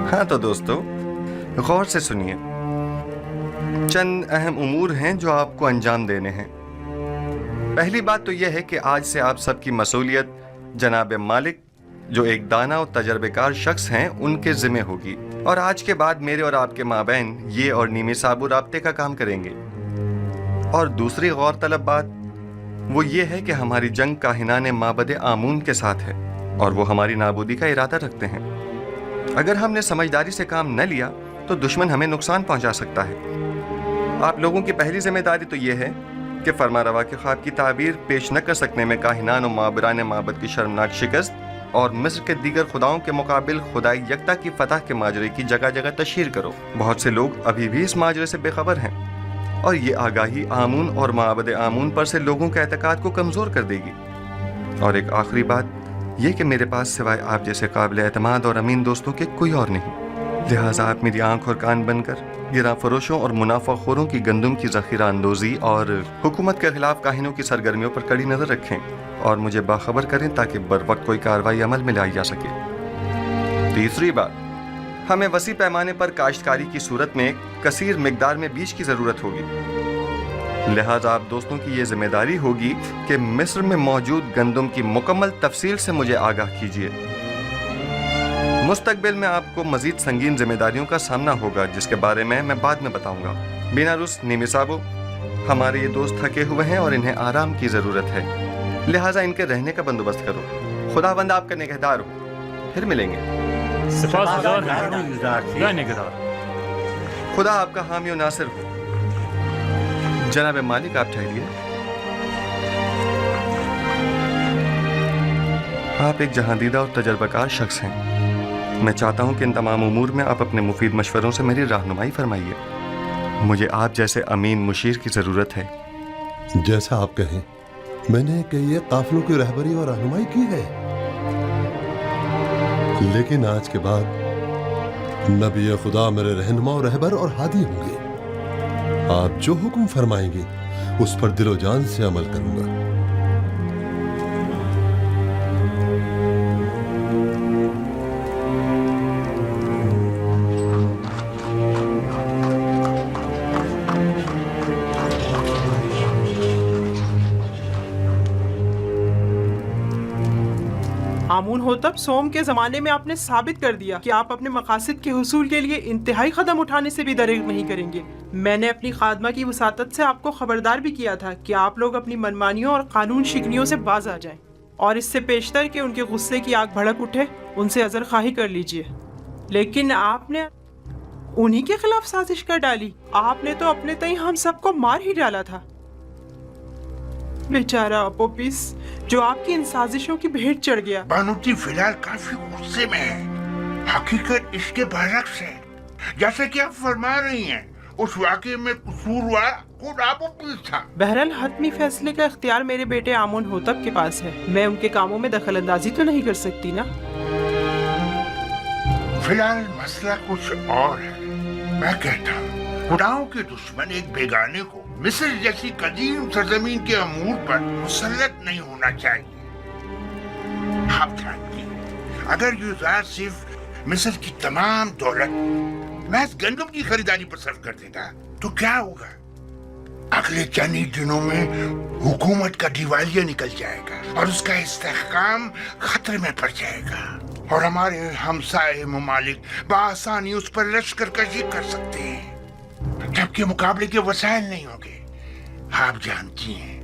हाँ तो दोस्तों, गौर से सुनिए। चंद अहम उमूर हैं जो आपको अंजाम देने हैं। पहली बात तो यह है कि आज से आप सबकी मसूलियत जनाब मालिक, जो एक दाना और तजर्बेकार शख्स हैं, उनके ज़िम्मे होगी और आज के बाद मेरे और आपके माबैन ये और नीमी साबु राब्ते का काम करेंगे। और दूसरी गौर तलब बात वो ये है कि हमारी जंग काहिनान माबद आमून के साथ है और वो हमारी नाबूदी का इरादा रखते हैं। अगर हमने समझदारी से काम न लिया तो दुश्मन हमें नुकसान पहुंचा सकता है। आप लोगों की पहली जिम्मेदारी तो ये है कि फरमारवा के ख्वाब की ताबीर पेश न कर सकने में काहिनान और माबरान माबद की शर्मनाक शिकस्त और मिस्र के दीगर खुदाओं के मुकाबिल खुदाई यकता की फतह के माजरे की जगह जगह तशहीर करो। बहुत से लोग अभी भी इस माजरे से बेखबर हैं और ये आगाही आमून और माबद आमून पर से लोगों के एतकाद को कमज़ोर कर देगी। और एक आखिरी बात ये कि मेरे पास सिवाय आप जैसे काबिल एतमाद और अमीन दोस्तों के कोई और नहीं, लिहाजा आप मेरी आंख और कान बनकर गिरा फरोशों और मुनाफाखोरों की गंदम की ज़ख़ीरा अंदोज़ी और हुकूमत के खिलाफ काहिनों की सरगर्मियों पर कड़ी नज़र रखें और मुझे बाखबर करें ताकि बर वक्त कोई कार्रवाई अमल में लाई जा सके। तीसरी बात, हमें वसी पैमाने पर काश्तकारी की सूरत में कसीर मिकदार में बीज की ज़रूरत होगी। लिहाजा आप दोस्तों की ये जिम्मेदारी होगी कि मिस्र में मौजूद गंदम की मुकम्मल तफसील से मुझे आगाह कीजिए। मुस्तकबिल में आपको मजीद संगीन जिम्मेदारियों का सामना होगा जिसके बारे में मैं बाद में बताऊंगा। बिना रुस नीमी साबो, हमारे ये दोस्त थके हुए हैं और इन्हें आराम की ज़रूरत है, लिहाजा इनके रहने का बंदोबस्त करो। खुदाबंद आपका निगहदार हो। फिर मिलेंगे। खुदा आपका हामी और नासिर हो। जनाब मालिक, आप ठहरिए। आप एक जहांदीदा और तजर्बाकार शख्स हैं। मैं चाहता हूं कि इन तमाम उमूर में आप अपने मुफीद मशवरों से मेरी रहनुमाई फरमाइए। मुझे आप जैसे अमीन मुशीर की ज़रूरत है। जैसा आप कहें। मैंने कई काफिलों की रहबरी और रहनुमाई की है, लेकिन आज के बाद नबी खुदा मेरे रहनुमा और रहबर और हादी होंगे। आप जो हुक्म फरमाएंगे उस पर दिलो जान से अमल करूंगा। आमून होतब सोम के ज़माने में आपने साबित कर दिया कि आप अपने मकासद के हुसूल के लिए इंतहाई कदम उठाने से भी दरेग नहीं करेंगे। मैंने अपनी खादमा की वसातत से आपको खबरदार भी किया था कि आप लोग अपनी मनमानियों और कानून शिकनियों से बाज आ जाएं, और इससे पेशतर के उनके गुस्से की आग भड़क उठे उनसे अज़र खाही कर लीजिए। लेकिन आपने उन्हीं के खिलाफ साजिश कर डाली। आपने तो अपने तई हम सबको मार ही डाला था। बेचारा अपोपिस जो आपकी इन साजिशों की भेंट चढ़ गया। बानूती फिलहाल काफी गुस्से में है। हकीकत इसके बरक्स है। जैसे कि आप फरमा रही हैं, उस वाकये में कसूरवार खुद अपोपिस था। बहरहाल हतमी फैसले का इख्तियार मेरे बेटे आमून होतब के पास है। मैं उनके कामों में दखल अंदाजी तो नहीं कर सकती ना। फिलहाल मसला कुछ और है। मैं कहता हूँ खुदाओं के दुश्मन एक बेगाने को मिस्र जैसी कदीम सरजमीन के अमूर पर मुसल्लत नहीं होना चाहिए। आप जानती हैं, अगर यूज़ार सिर्फ मिस्र की तमाम दौलत महज गंदम की खरीदारी पर सर्फ कर देगा तो क्या होगा? अगले चंद ही दिनों में हुकूमत का दिवालिया निकल जाएगा और उसका इस्तेहकाम खतरे में पड़ जाएगा और हमारे हमसाए ममालिक बआसानी उस पर लश्कर कशी कर सकते हैं, जबकि मुकाबले के वसाइल नहीं होंगे। आप जानती हैं,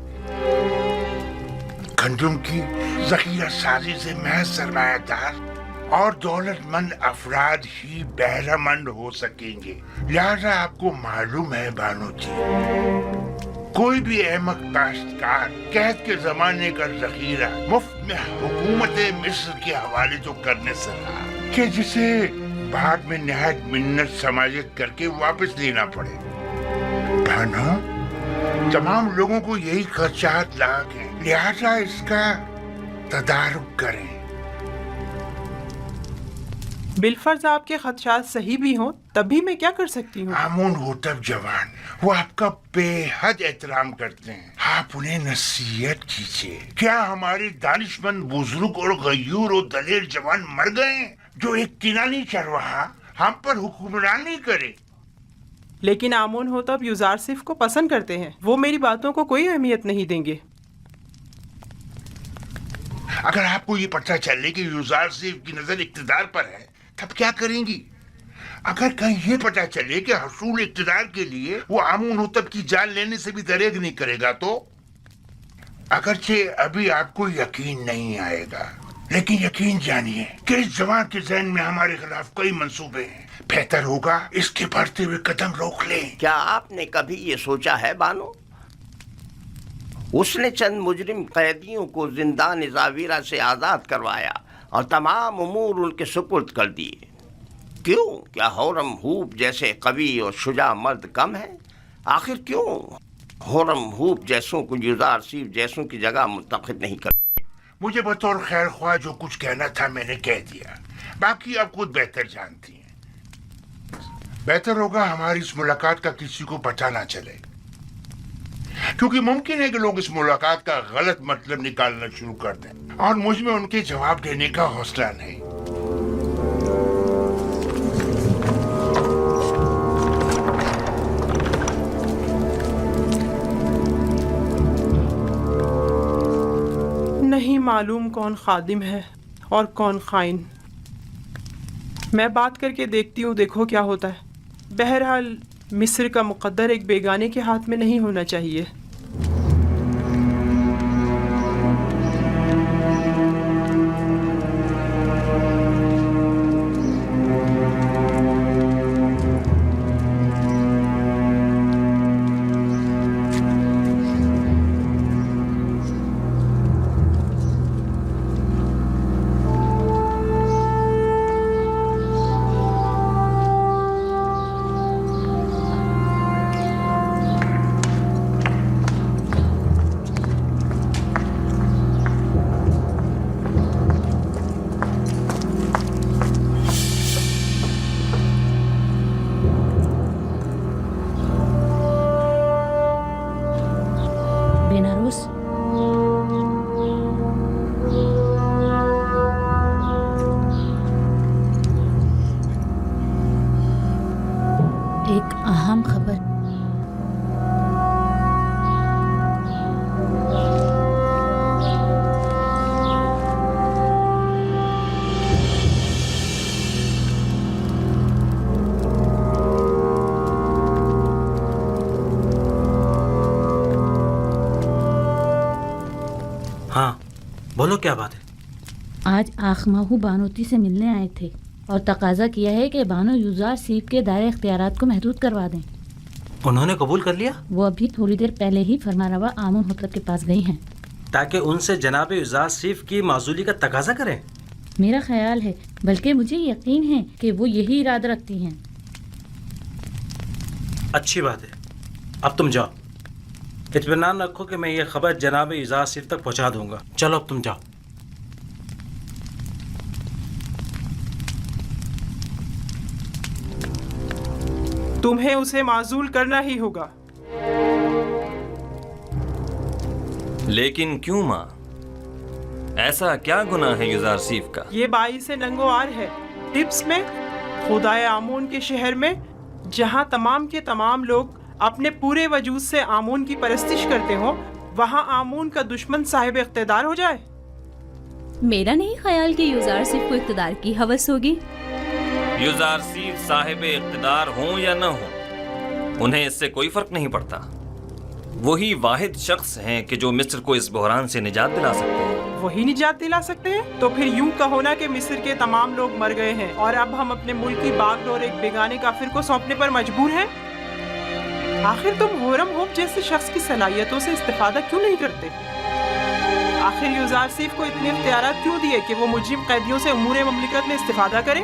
गंदम की जखीरा साजी से महज सरमायादार और दौलतमंद अफराद ही बहरामंद हो सकेंगे। लिहाजा आपको मालूम है बानो जी, कोई भी अहमक काश्तकार कैद के जमाने का जखीरा मुफ्त में हुकूमत मिस्र के हवाले तो करने से रहा कि जिसे बाद में निहायत मिन्नत समाजित करके वापस लेना पड़े। बानो, तमाम लोगों को यही खर्चात लाग है, लिहाजा इसका तदारुक करें। बिलफर्ज आपके खदशात सही भी हों तब भी मैं क्या कर सकती हूँ? आमून होतब जवान वो आपका बेहद एहतराम करते हैं। आप उन्हें नसीहत कीजिए। क्या हमारे दानिशमंद बुजुर्ग और गयूर और दलेर जवान मर गए हैं जो एक किनानी चरवाहा हम पर हुक्मरानी करे? लेकिन आमून होतब यूज़ार सिर्फ को पसंद करते हैं। वो मेरी बातों को कोई अहमियत नहीं देंगे। अगर आपको ये पता चले कि यूज़ार सिर्फ की नजर इक्तिदार पर है तब क्या करेंगी? अगर कहीं ये पता चले कि हसूल इक्तिदार के लिए वो आमून होतब की जान लेने से भी दरेग नहीं करेगा तो? अगरचे अभी आपको यकीन नहीं आएगा, लेकिन यकीन जानिए कि इस जवान के ज़हन में हमारे खिलाफ कई मंसूबे हैं। बेहतर होगा इसके बढ़ते हुए कदम रोक लें। क्या आपने कभी ये सोचा है बानो, उसने चंद मुजरिम कैदियों को जिंदान जावीरा से आज़ाद करवाया और तमाम उमूर उनके सुपुर्द कर दिए। क्यों? क्या होरम हूब जैसे कवि और शुजा मर्द कम है? आखिर क्यों होरम हूब जैसों को यूज़ार सिर्फ जैसों की जगह मुंतखब नहीं करते? मुझे बतौर खैर ख्वाह जो कुछ कहना था मैंने कह दिया, बाकी आप खुद बेहतर जानती हैं। बेहतर होगा हमारी इस मुलाकात का किसी को पता ना चले, क्योंकि मुमकिन है कि लोग इस मुलाकात का गलत मतलब निकालना शुरू कर दें और मुझ में उनके जवाब देने का हौसला नहीं। नहीं मालूम कौन खादिम है और कौन खाइन। मैं बात करके देखती हूँ, देखो क्या होता है। बहरहाल मिस्र का मुकद्दर एक बेगाने के हाथ में नहीं होना चाहिए। बोलो क्या बात है? आज आखमाहू बानोती से मिलने आए थे और तकाजा किया है कि बानो यूजार सीफ के दायरे इख्तियारात को महदूद करवा दें। उन्होंने कबूल कर लिया? वो अभी थोड़ी देर पहले ही फरमारवा आमून होतब के पास गई हैं ताकि उनसे जनाब यूजार सीफ की माजूली का तकाजा करें। मेरा ख्याल है, बल्कि मुझे यकीन है कि वो यही इरादा रखती हैं। अच्छी बात है, अब तुम जाओ। इत्मीनान रखो कि मैं ये खबर जनाब यूजार सीफ तक पहुंचा दूंगा। चलो अब तुम जाओ। तुम्हें उसे माजूल करना ही होगा। लेकिन क्यों माँ? ऐसा क्या गुनाह है यूजार सीफ का? ये बाई से नंगोआर है। टिप्स में खुदाए आमून के शहर में जहाँ तमाम के तमाम लोग अपने पूरे वजूद से आमून की परस्तिश करते हो, वहाँ आमून का दुश्मन साहिब इख्तिदार हो जाए। मेरा नहीं ख्याल कि यूजार सिर्फ को इख्तिदार की हवस होगी। यूजार सीफ साहिब इख्तिदार हों या न हों, उन्हें इससे कोई फर्क नहीं पड़ता। वही वाहिद शख्स हैं कि जो मिस्र को इस बहरान से निजात दिला सकते हैं। वही निजात दिला सकते हैं? तो फिर यूं कहो ना कि मिस्र के तमाम लोग मर गए हैं और अब हम अपने मुल्क की बागडोर एक बेगाने काफिर को सौंपने पर मजबूर हैं। आखिर तुम होरम होप जैसे शख्स की सलाहियतों से इस्तेफादा क्यों नहीं करते? आखिर यूजार सीफ को इतने इख्तियारात क्यों दिए कि वो मुजरिम कैदियों से उमूर ममलिकत में इस्तेफादा करे?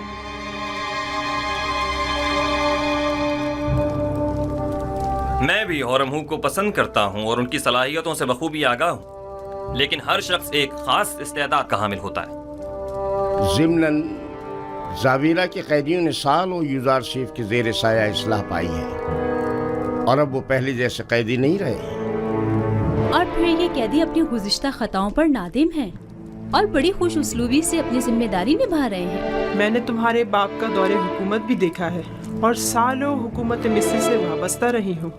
मैं भी होरमहू को पसंद करता हूँ और उनकी सलाहियतों से बखूबी आगाह हूँ, लेकिन हर शख्स एक खास इस्तेदाद का हामिल होता है। ज़िम्नन ज़ावीरा के कैदियों ने सालों यूजार सीफ के ज़ेर साया इस्लाह पाई है और अब वो पहले जैसे कैदी नहीं रहे। और फिर ये कैदी अपनी गुज़िश्ता खताओं पर नादिम हैं और बड़ी खुश उसलूबी से अपनी जिम्मेदारी निभा रहे हैं। मैंने तुम्हारे बाप का दौरे हुकूमत भी देखा है और सालों हुकूमत मिस्र से वाबस्ता रही हूँ।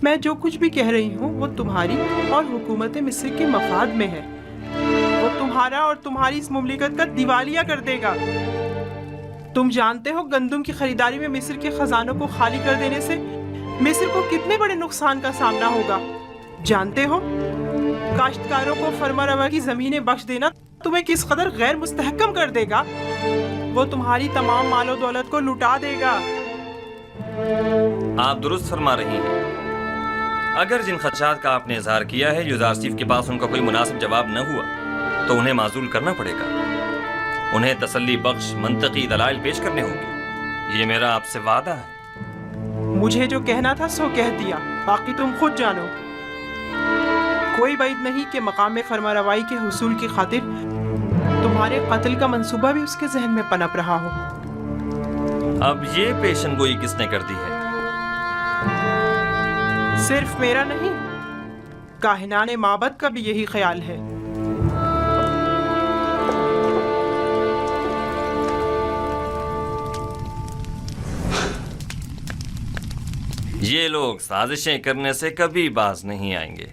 मैं जो कुछ भी कह रही हूँ वो तुम्हारी और हुकूमत मिस्र के मफाद में है। वो तुम्हारा और तुम्हारी इस मुमलिकत का दिवालिया कर देगा। तुम जानते हो गंदम की खरीदारी में मिस्र के खजानों को खाली कर देने से मिस्र को कितने बड़े नुकसान का सामना होगा। जानते हो काश्तकारों को फरमा की जमीनें बख्श देना तुम्हें किस कदर गैर मुस्तहकम कर देगा। वो तुम्हारी तमाम मालो दौलत को लुटा देगा। आप दुरुस्त फरमा रही हैं। अगर जिन खदशात का आपने इजहार किया है यूजार सीफ के पास उनका कोई मुनासिब जवाब न हुआ तो उन्हें माजूल करना पड़ेगा। उन्हें तसल्ली बख्श मंतकी दलाइल पेश करने होंगे। ये मेरा आपसे वादा है। मुझे जो कहना था सो कह दिया, बाकी तुम खुद जानो। कोई बैद नहीं कि मकाम फरमारवाई के हुसूल की खातिर तुम्हारे कत्ल का मंसूबा भी उसके जहन में पनप रहा हो। अब ये पेशनगोई किसने कर दी है? सिर्फ मेरा नहीं, काहिनाने माबद का भी यही ख्याल है। ये लोग साजिशें करने से कभी बाज नहीं आएंगे।